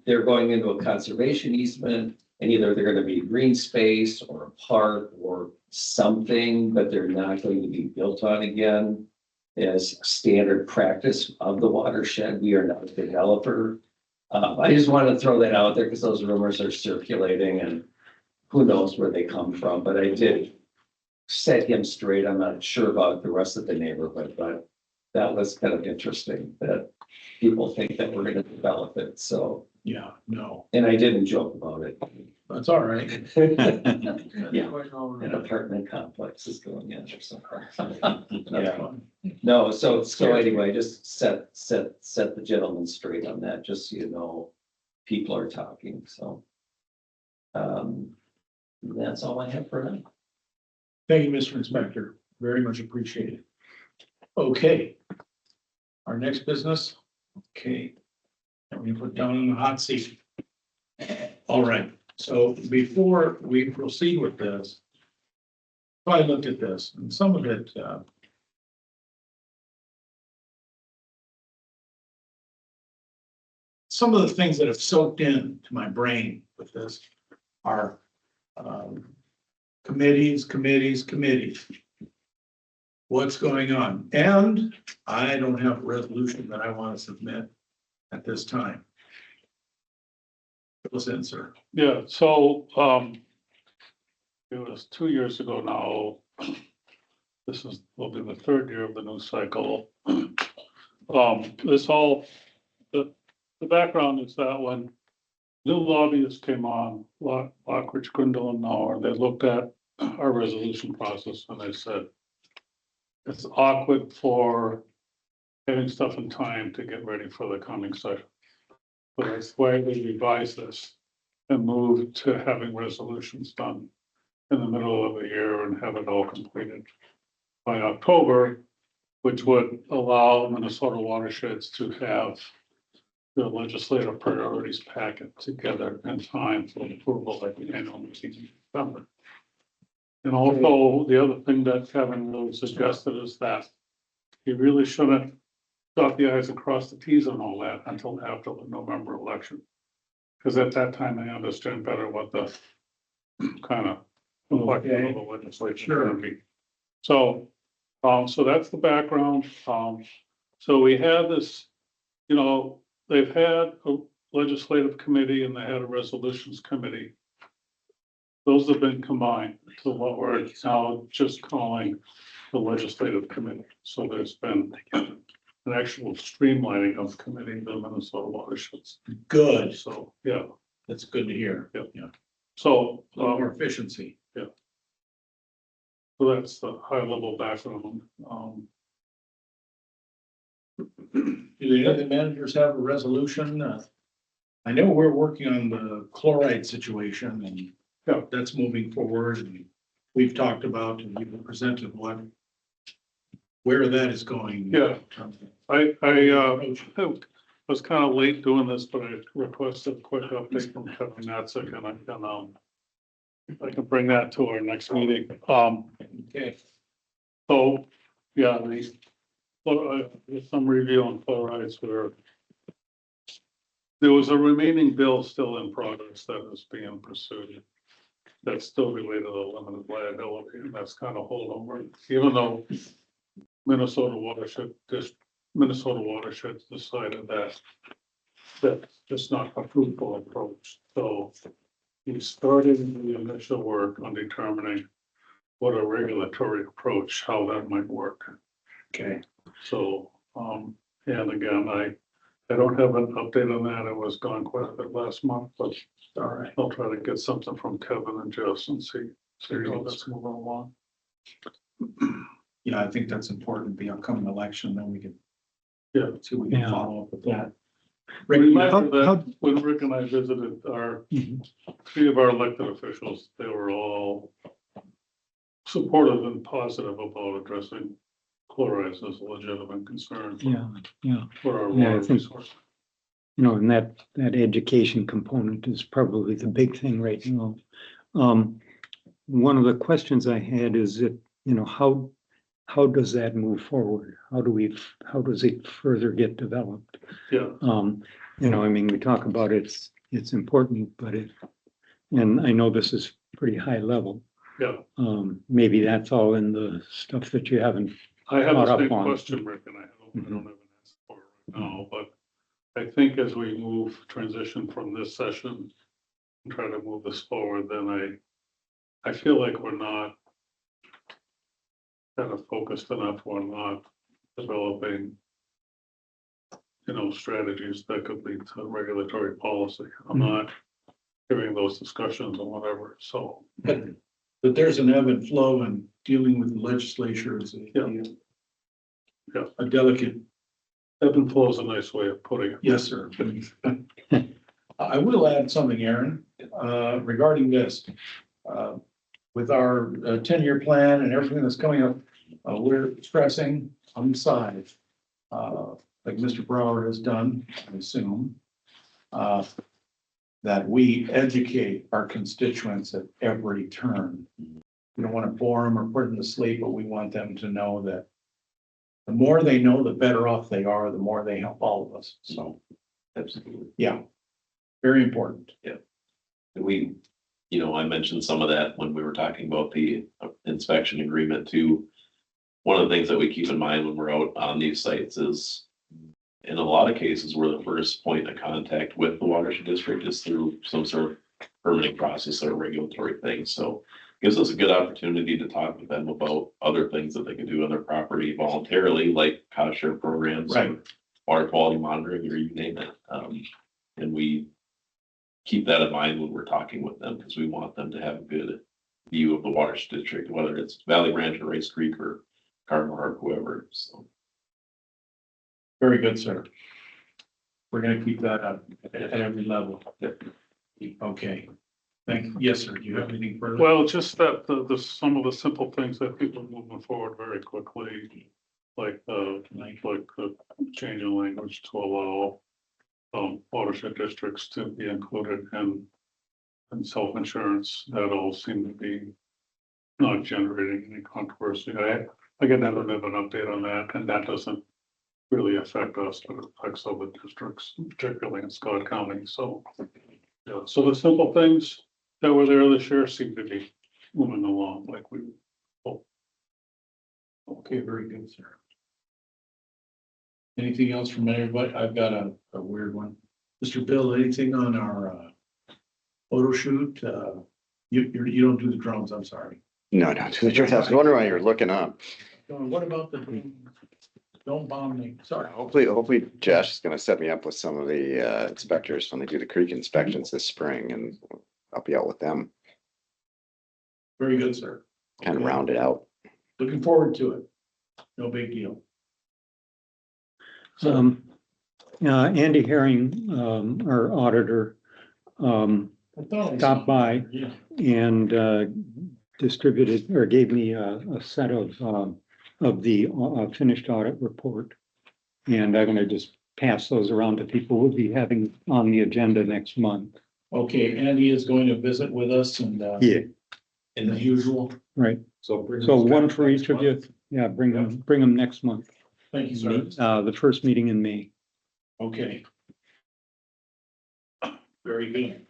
they're going into a conservation easement and either they're going to be green space or a park or something, but they're not going to be built on again as standard practice of the watershed. We are not a developer. I just wanted to throw that out there because those rumors are circulating and who knows where they come from, but I did set him straight. I'm not sure about the rest of the neighborhood, but that was kind of interesting that people think that we're going to develop it. So, Yeah, no, and I didn't joke about it. that's all right. Yeah, an apartment complex is going in or something. Yeah. No, so anyway, just set the gentleman straight on that, just so you know, people are talking, so. That's all I have for now. Thank you, Mr. Inspector. Very much appreciated. Okay. Our next business. Okay. Let me put down in the hot seat. All right. So before we proceed with this, I looked at this and some of it, some of the things that have soaked in to my brain with this our committees. What's going on? And I don't have a resolution that I want to submit at this time. Fill us in, sir. Yeah, so, it was 2 years ago now. This will be the third year of the new cycle. This all, the background is that when new lobbyists came on, Lockridge, Grindle and Nauer, they looked at our resolution process and they said, it's awkward for getting stuff in time to get ready for the coming session. But that's why we revised this and moved to having resolutions done in the middle of the year and have it all completed by October, which would allow Minnesota watersheds to have the legislative priorities packet together in time for approval at the annual meeting in December. And also, the other thing that Kevin really suggested is that you really shouldn't dot the i's and cross the t's and all that until after the November election. Because at that time, I understand better what the kind of complexion of the legislation is going to be. So, so that's the background. So we had this, you know, they've had a legislative committee and they had a resolutions committee. Those have been combined to what we're now just calling the legislative committee. So there's been an actual streamlining of committee, the Minnesota watersheds. Good. So, yeah. That's good to hear. Yeah. Yeah. So, A little more efficiency. so that's the high level background. Do the other managers have a resolution? I know we're working on the chloride situation and that's moving forward and we've talked about and we've presented where that is going. Yeah. I was kind of late doing this, but I requested a quick update from Kevin Natzik and I can bring that to our next meeting. Okay. So, yeah, there's some review on chlorides where there was a remaining bill still in progress that is being pursued. That's still related to the limited liability, and that's kind of holdover, even though Minnesota watersheds decided that that's just not a fruitful approach. So we started the initial work on determining what a regulatory approach, how that might work. Okay. So, and again, I don't have an update on that. I was gone quite a bit last month, but All right. I'll try to get something from Kevin and Jess and see how that's moving along. Yeah, I think that's important, the upcoming election, then we can. Yeah. See, we can Yeah. follow up with that. Remember how- that when Rick and I visited three of our elected officials, they were all supportive and positive about addressing chlorides as a legitimate concern for our Yeah, I water think- resource. You know, and that education component is probably the big thing right now. One of the questions I had is that, you know, how does that move forward? How does it further get developed? Yeah, You know, I mean, we talk about it's important, but and I know this is pretty high level. yeah. Maybe that's all in the stuff that you haven't. I have Caught the up same on. question, Rick, and I don't have an answer for it right now, but I think as we transition from this session and try to move this forward, then I feel like we're not kind of focused enough, we're not developing, you know, strategies that could lead to regulatory policy. I'm not hearing those discussions or whatever, so. But there's an ebb and flow and dealing with the legislature is a delicate. Ebb and flow is a nice way of putting it. Yes, sir. I will add something, Aaron, regarding this. With our 10-year plan and everything that's coming up, we're stressing on the side, like Mr. Brower has done, I assume, that we educate our constituents at every turn. We don't want to bore them or put them to sleep, but we want them to know that the more they know, the better off they are, the more they help all of us. So, Absolutely. yeah, very important. We, you know, I mentioned some of that when we were talking about the inspection agreement too. One of the things that we keep in mind when we're out on these sites is, in a lot of cases, we're the first point of contact with the watershed district is through some sort of permitting process or regulatory thing. So gives us a good opportunity to talk with them about other things that they can do on their property voluntarily, like cost share programs. Right. Water quality monitoring, or you name it. And we keep that in mind when we're talking with them, because we want them to have a good view of the watershed district, whether it's Valley Ranch or Rice Creek or Cardinal or whoever, so. Very good, sir. We're gonna keep that up at every level. Okay. Thank you. Yes, sir. Do you have anything further? Well, just that some of the simple things that people are moving forward very quickly, like the change in language to allow watershed districts to be included in self-insurance, that all seem to be not generating any controversy. I get never bit of an update on that, and that doesn't really affect us, but it affects other districts, particularly in Scott County. So, yeah, so the simple things that were there this year seem to be moving along like we hope. Okay, very good, sir. Anything else from anybody? I've got a weird one. Mr. Bill, anything on our photo shoot? You don't do the drones, I'm sorry. No, I was wondering why you're looking up. What about the don't bomb me? Sorry. Hopefully Josh is gonna set me up with some of the inspectors when they do the creek inspections this spring, and I'll be out with them, Very good, sir. kind of Okay. round it out. Looking forward to it. No big deal. Andy Herring, our auditor, I thought I stopped saw- by Yeah. and distributed or gave me a set of the finished audit report. And I'm gonna just pass those around to people we'll be having on the agenda next month. Okay, Andy is going to visit with us and Yeah, in the usual. right. So bring So those one back for next each of month. you. Yeah, bring them next month. Thank you, sir. The first meeting in May. Okay. Very good.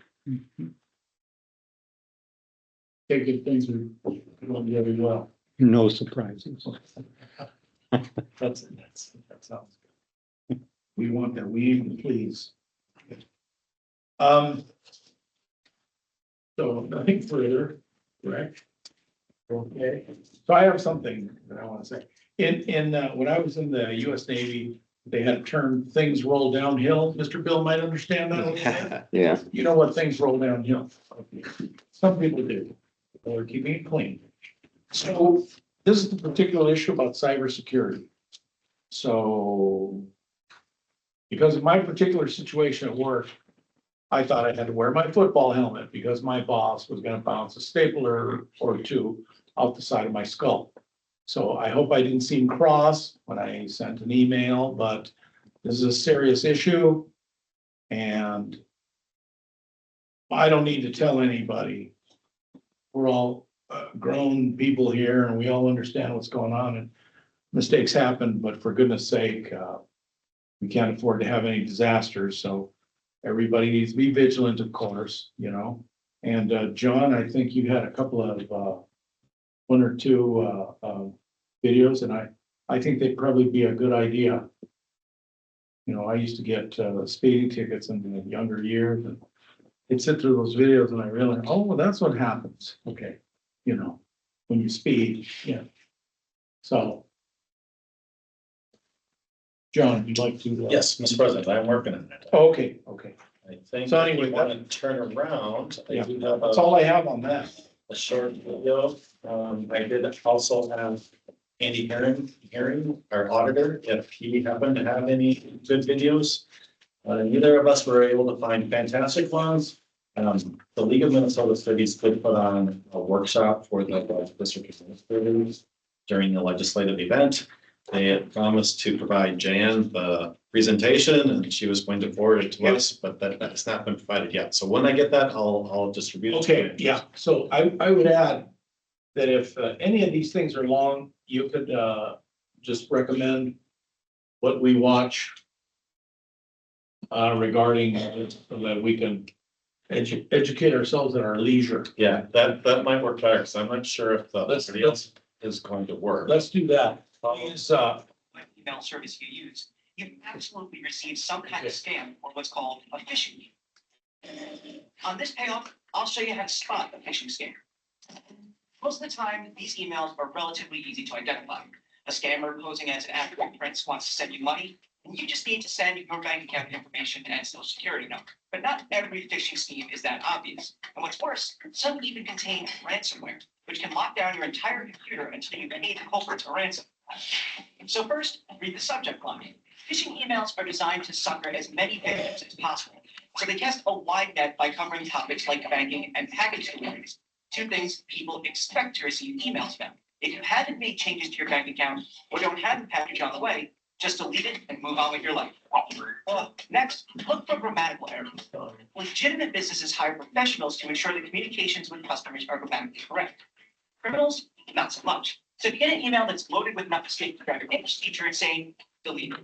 Okay, good things are going very well. No surprises. That sounds good. We want that, we aim to please. So nothing further, correct? Okay, so I have something that I want to say. When I was in the US Navy, they had a term, things roll downhill. Mr. Bill might understand that a little bit. Yeah, You know what things roll downhill? Some people do. They're keeping it clean. So this is the particular issue about cybersecurity. So because of my particular situation at work, I thought I had to wear my football helmet because my boss was gonna bounce a stapler or two out the side of my skull. So I hope I didn't seem cross when I sent an email, but this is a serious issue. And I don't need to tell anybody. We're all grown people here and we all understand what's going on, and mistakes happen, but for goodness sake, we can't afford to have any disasters, so everybody needs to be vigilant, of course, you know. And John, I think you had a couple of one or two videos, and I think they'd probably be a good idea. You know, I used to get speeding tickets in the younger years, and I'd sit through those videos and I realized, oh, well, that's what happens. Okay, you know, when you speed, yeah. So. John, you'd like to? Yes, Mr. President, I'm working on it. Okay, okay. I think So if anyway, you want to turn around, I Yeah, do have that's all I have on that. a short video. I did also have Andy Herring, our auditor, if he happened to have any good videos. Neither of us were able to find fantastic ones. The League of Minnesota Cities did put on a workshop for the district administrators during the legislative event. They had promised to provide Jan the presentation and she was going to forward it to Yep. us, but that's not been provided yet. So when I get that, I'll distribute it. to Okay, you. yeah, so I would add that if any of these things are long, you could just recommend what we watch regarding so that we can educate ourselves at our leisure. Yeah, that might work better, because I'm not sure if the Let's- video is going to work. Let's do that. Please, what email service you use, you absolutely receive some kind of scam or what's called a phishing. On this payoff, I'll show you how to spot a phishing scam. Most of the time, these emails are relatively easy to identify. A scammer posing as an African prince wants to send you money, and you just need to send your bank account information and social security number. But not every phishing scheme is that obvious. And what's worse, some even contain ransomware, which can lock down your entire computer until you pay the culprits a ransom. So first, read the subject line. Phishing emails are designed to sucker as many victims as possible. So they cast a wide net by covering topics like banking and package deliveries, two things people expect to receive emails about. If you haven't made changes to your bank account or don't have the package on the way, just delete it and move on with your life. Next, look for grammatical errors. Legitimate businesses hire professionals to ensure that communications with customers are grammatically correct. Criminals, not so much. So if you get an email that's loaded with an obfuscated graphic English feature and saying, delete it.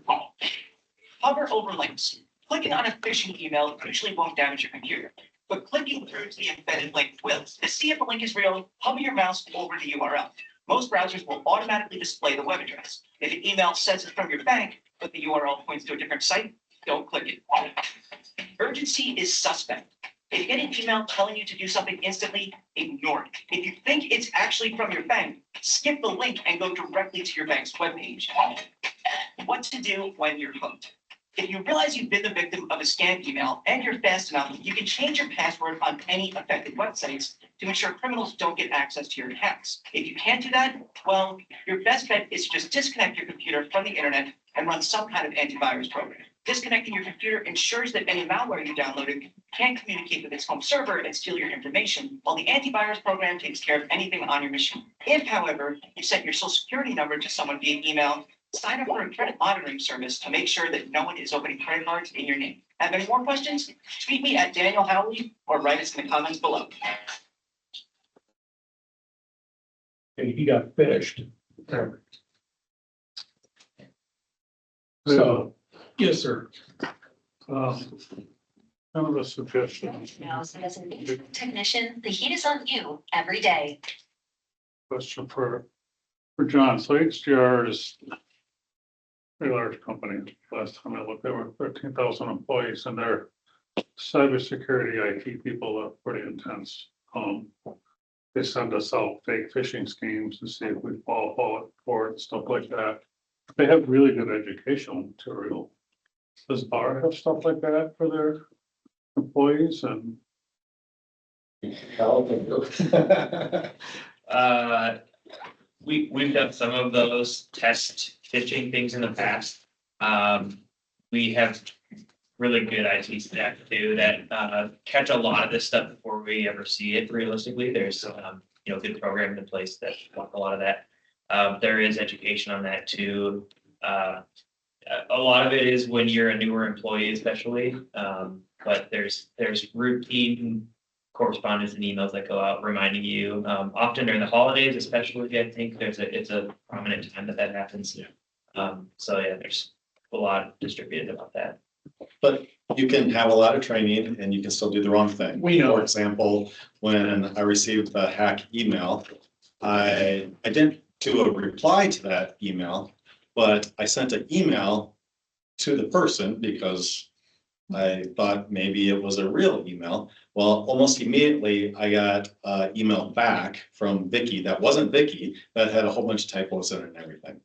Hover over links. Clicking on a phishing email usually won't damage your computer, but clicking through to the embedded link will. To see if the link is real, hover your mouse over the URL. Most browsers will automatically display the web address. If an email says it's from your bank, but the URL points to a different site, don't click it. Urgency is suspect. If you get an email telling you to do something instantly, ignore it. If you think it's actually from your bank, skip the link and go directly to your bank's webpage. What to do when you're hooked. If you realize you've been the victim of a scam email and you're fast enough, you can change your password on any affected websites to ensure criminals don't get access to your accounts. If you can't do that, well, your best bet is to just disconnect your computer from the internet and run some kind of antivirus program. Disconnecting your computer ensures that any malware you downloaded can't communicate with its home server and steal your information, while the antivirus program takes care of anything on your machine. If, however, you sent your social security number to someone via email, sign up for a credit monitoring service to make sure that no one is opening credit cards in your name. Have any more questions? Tweet me at Daniel Howley or write us in the comments below. he got fished. So, yes, sir. Kind of a suggestion, Now, so as an technician, the heat is on you every day. question for John. So HDR is a very large company. Last time I looked, there were 13,000 employees, and their cybersecurity IT people are pretty intense. They send us out fake phishing schemes to see if we fall for it, stuff like that. They have really good educational material. Does BAR have stuff like that for their employees? And We've done some of those test phishing things in the past. We have really good IT staff too that catch a lot of this stuff before we ever see it realistically. There's good programming in place that block a lot of that. There is education on that too. A lot of it is when you're a newer employee especially, but there's routine correspondence and emails that go out reminding you, often during the holidays, especially, I think it's a prominent time that happens. So yeah, there's a lot distributed about that. But you can have a lot of training and you can still do the wrong thing. We know. For example, when I received the hack email, I didn't do a reply to that email, but I sent an email to the person because I thought maybe it was a real email. Well, almost immediately I got an email back from Vicky that wasn't Vicky, that had a whole bunch of typos in it and everything.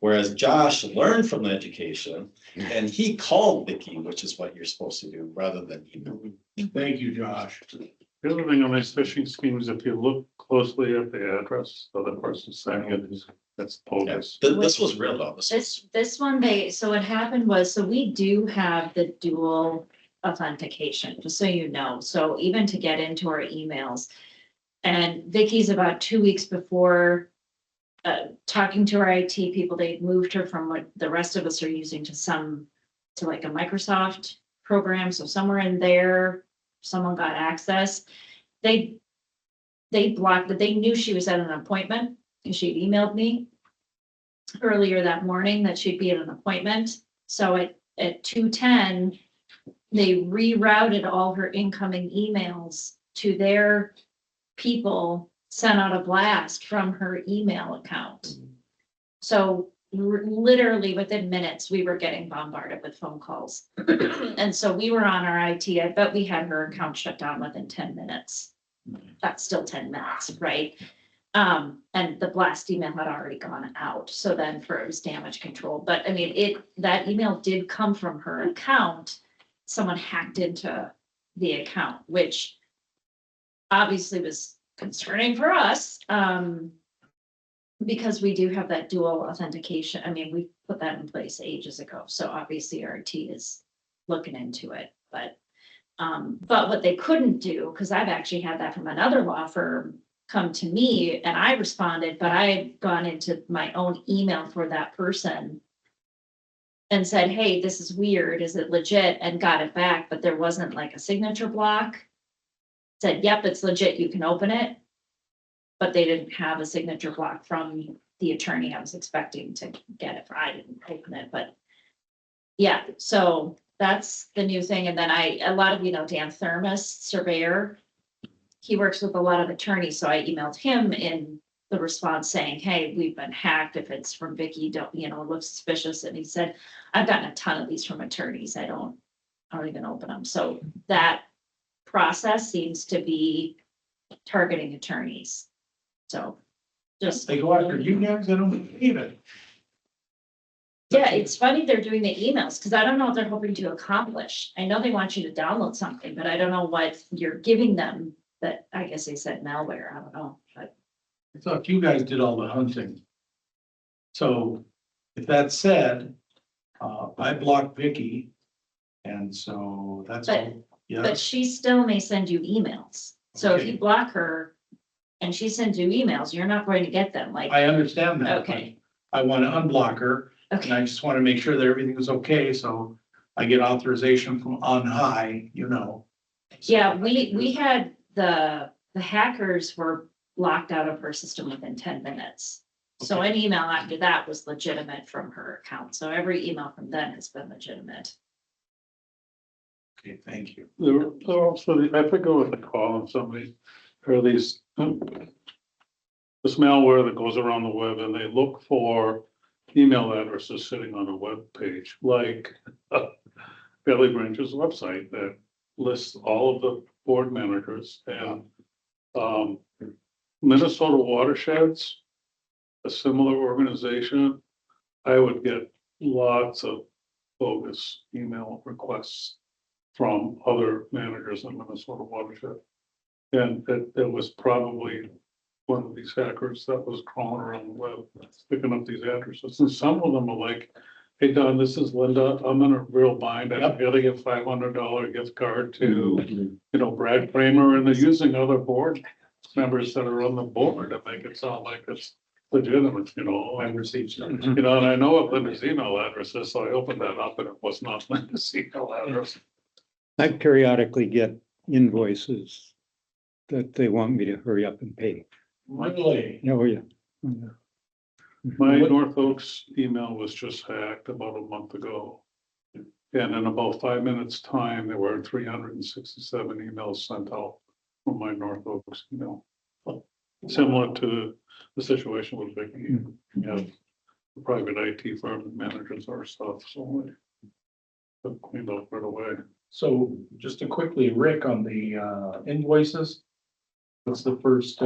Whereas Josh learned from the education and he called Vicky, which is what you're supposed to do rather than email. Thank you, Josh. the other thing on these phishing schemes, if you look closely at the address of the person sending it, that's bogus. This was real though. This one, so what happened was, so we do have the dual authentication, just so you know. So even to get into our emails. And Vicky's about 2 weeks before talking to our IT people, they moved her from what the rest of us are using to like a Microsoft program. So somewhere in there, someone got access. They blocked it. They knew she was at an appointment and she'd emailed me earlier that morning that she'd be at an appointment. So at 2:10, they rerouted all her incoming emails to their people, sent out a blast from her email account. So literally within minutes, we were getting bombarded with phone calls. And so we were on our IT. I bet we had her account shut down within 10 minutes. That's still 10 minutes, right? And the blast email had already gone out. So then for it was damage control. But I mean, that email did come from her account. Someone hacked into the account, which obviously was concerning for us. Because we do have that dual authentication. I mean, we put that in place ages ago. So obviously our IT is looking into it, but what they couldn't do, because I've actually had that from another law firm come to me and I responded, but I had gone into my own email for that person and said, hey, this is weird. Is it legit? And got it back, but there wasn't like a signature block. Said, yep, it's legit. You can open it. But they didn't have a signature block from the attorney I was expecting to get it. I didn't open it, but yeah, so that's the new thing. And then a lot of, Dan Thermos, surveyor, he works with a lot of attorneys. So I emailed him in the response saying, hey, we've been hacked. If it's from Vicky, don't, it looks suspicious. And he said, I've gotten a ton of these from attorneys. I don't even open them. So that process seems to be targeting attorneys. So just. They go after you guys, I don't believe it. Yeah, it's funny they're doing the emails because I don't know what they're hoping to accomplish. I know they want you to download something, but I don't know what you're giving them that I guess they said malware. I don't know, but. I thought you guys did all the hunting. So if that said, I blocked Vicky. And so that's all, But yeah, she still may send you emails. So if Okay. you block her and she sends you emails, you're not going to get them like, I understand that. okay, but I want to unblock her. And okay. I just want to make sure that everything is okay, so I get authorization from on high, Yeah, we had the hackers were locked out of her system within 10 minutes. So Okay. an email after that was legitimate from her account. So every email from then has been legitimate. Okay, thank you. There are also, I forget what they call them, somebody, or these, this malware that goes around the web and they look for email addresses sitting on a web page, like Valley Branch's website that lists all of the board managers and Minnesota Watersheds, a similar organization. I would get lots of bogus email requests from other managers in Minnesota Watershed. And it was probably one of these hackers that was crawling around the web, picking up these addresses. And some of them are like, hey, Don, this is Linda. I'm in a real bind. I'm getting a $500 gift card to, Brad Kramer, and they're using other board members that are on the board to make it sound like it's legitimate, I received some. and I know what Linda's email address is, so I opened that up and it was not Linda's email address. I periodically get invoices that they want me to hurry up and pay. Really? Oh, yeah. Oh, yeah. My North Oaks email was just hacked about a month ago. And in about 5 minutes' time, there were 367 emails sent out from my North Oaks email. Similar to the situation with Vicky, we have a private IT firm that manages our stuff, so I cleaned up right away. So just to quickly, Rick, on the invoices, what's the first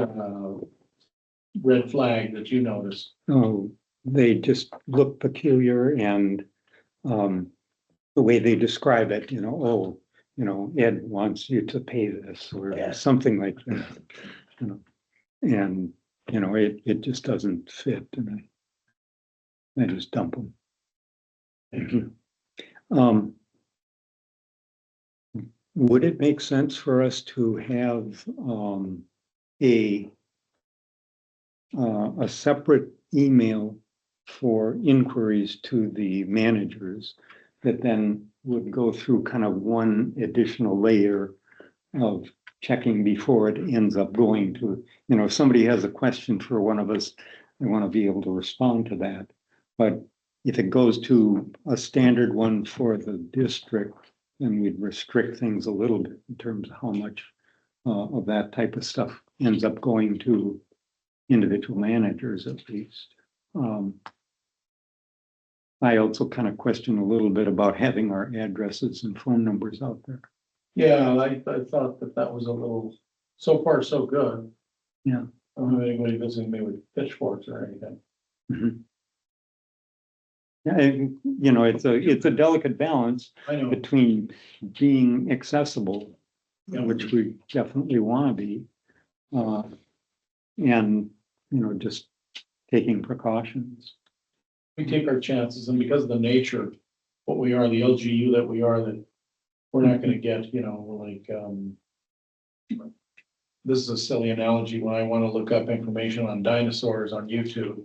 red flag that you noticed? Oh, they just look peculiar and the way they describe it, Ed wants you to pay this or something like that. And, it just doesn't fit and I just dump them. Thank you. Would it make sense for us to have a separate email for inquiries to the managers that then would go through kind of one additional layer of checking before it ends up going to, if somebody has a question for one of us, they want to be able to respond to that. But if it goes to a standard one for the district, then we'd restrict things a little bit in terms of how much of that type of stuff ends up going to individual managers at least. I also kind of question a little bit about having our addresses and phone numbers out there. Yeah, I thought that was a little, so far so good. Yeah. I don't have anybody visiting me with pitchforks or anything. Mhm. Yeah, and, you know, it's a delicate balance I know, between being accessible, Yeah. which we definitely want to be, and, you know, just taking precautions. we take our chances, and because of the nature of what we are, the LGU that we are, that we're not gonna get, you know, like, this is a silly analogy, when I wanna look up information on dinosaurs on YouTube.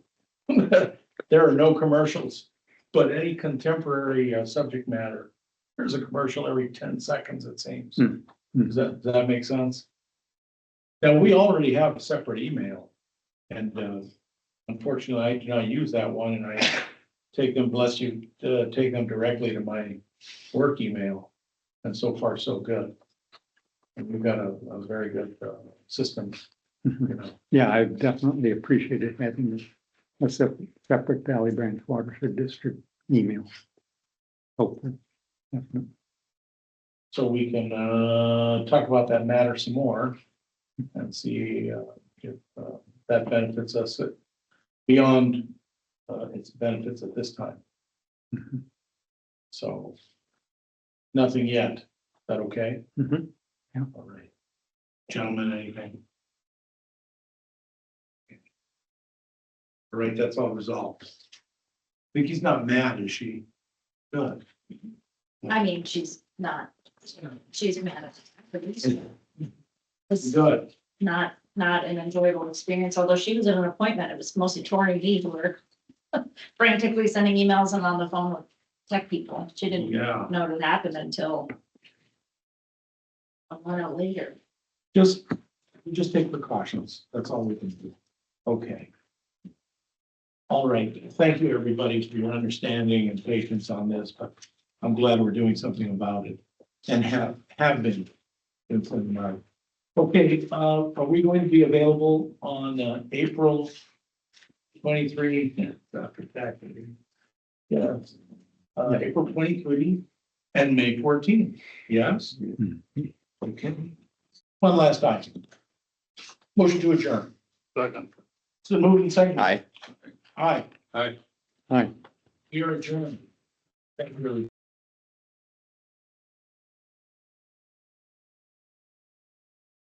There are no commercials, but any contemporary subject matter, there's a commercial every 10 seconds, it seems. Does that make sense? Now, we already have a separate email, and unfortunately, I do not use that one, and I take them, bless you, take them directly to my work email. And so far, so good. And we've got a very good system, you know. Yeah, I've definitely appreciated having a separate Valley Branch Watershed District email. Hopefully, definitely. So we can talk about that matter some more and see if that benefits us beyond its benefits at this time. Mhm. So nothing yet. Is that okay? Mhm. Yeah. All right. Gentlemen, anything? All right, that's all resolved. Vicky's not mad, is she? Good. I mean, she's mad at it. It's Good. not an enjoyable experience, although she was in an appointment, it was mostly Tori and me who were frantically sending emails and on the phone with tech people. She didn't Yeah. know it happened until a while later. Just take precautions. That's all we can do. Okay. All right. Thank you, everybody, for your understanding and patience on this, but I'm glad we're doing something about it and have been doing something about it. Okay, are we going to be available on April 23? Yes. April 23 and May 14. Yes. Okay. One last item. Motion to adjourn. Second. So moved and seconded. Aye. Aye. Aye. Hi. We are adjourned. Thank you, really.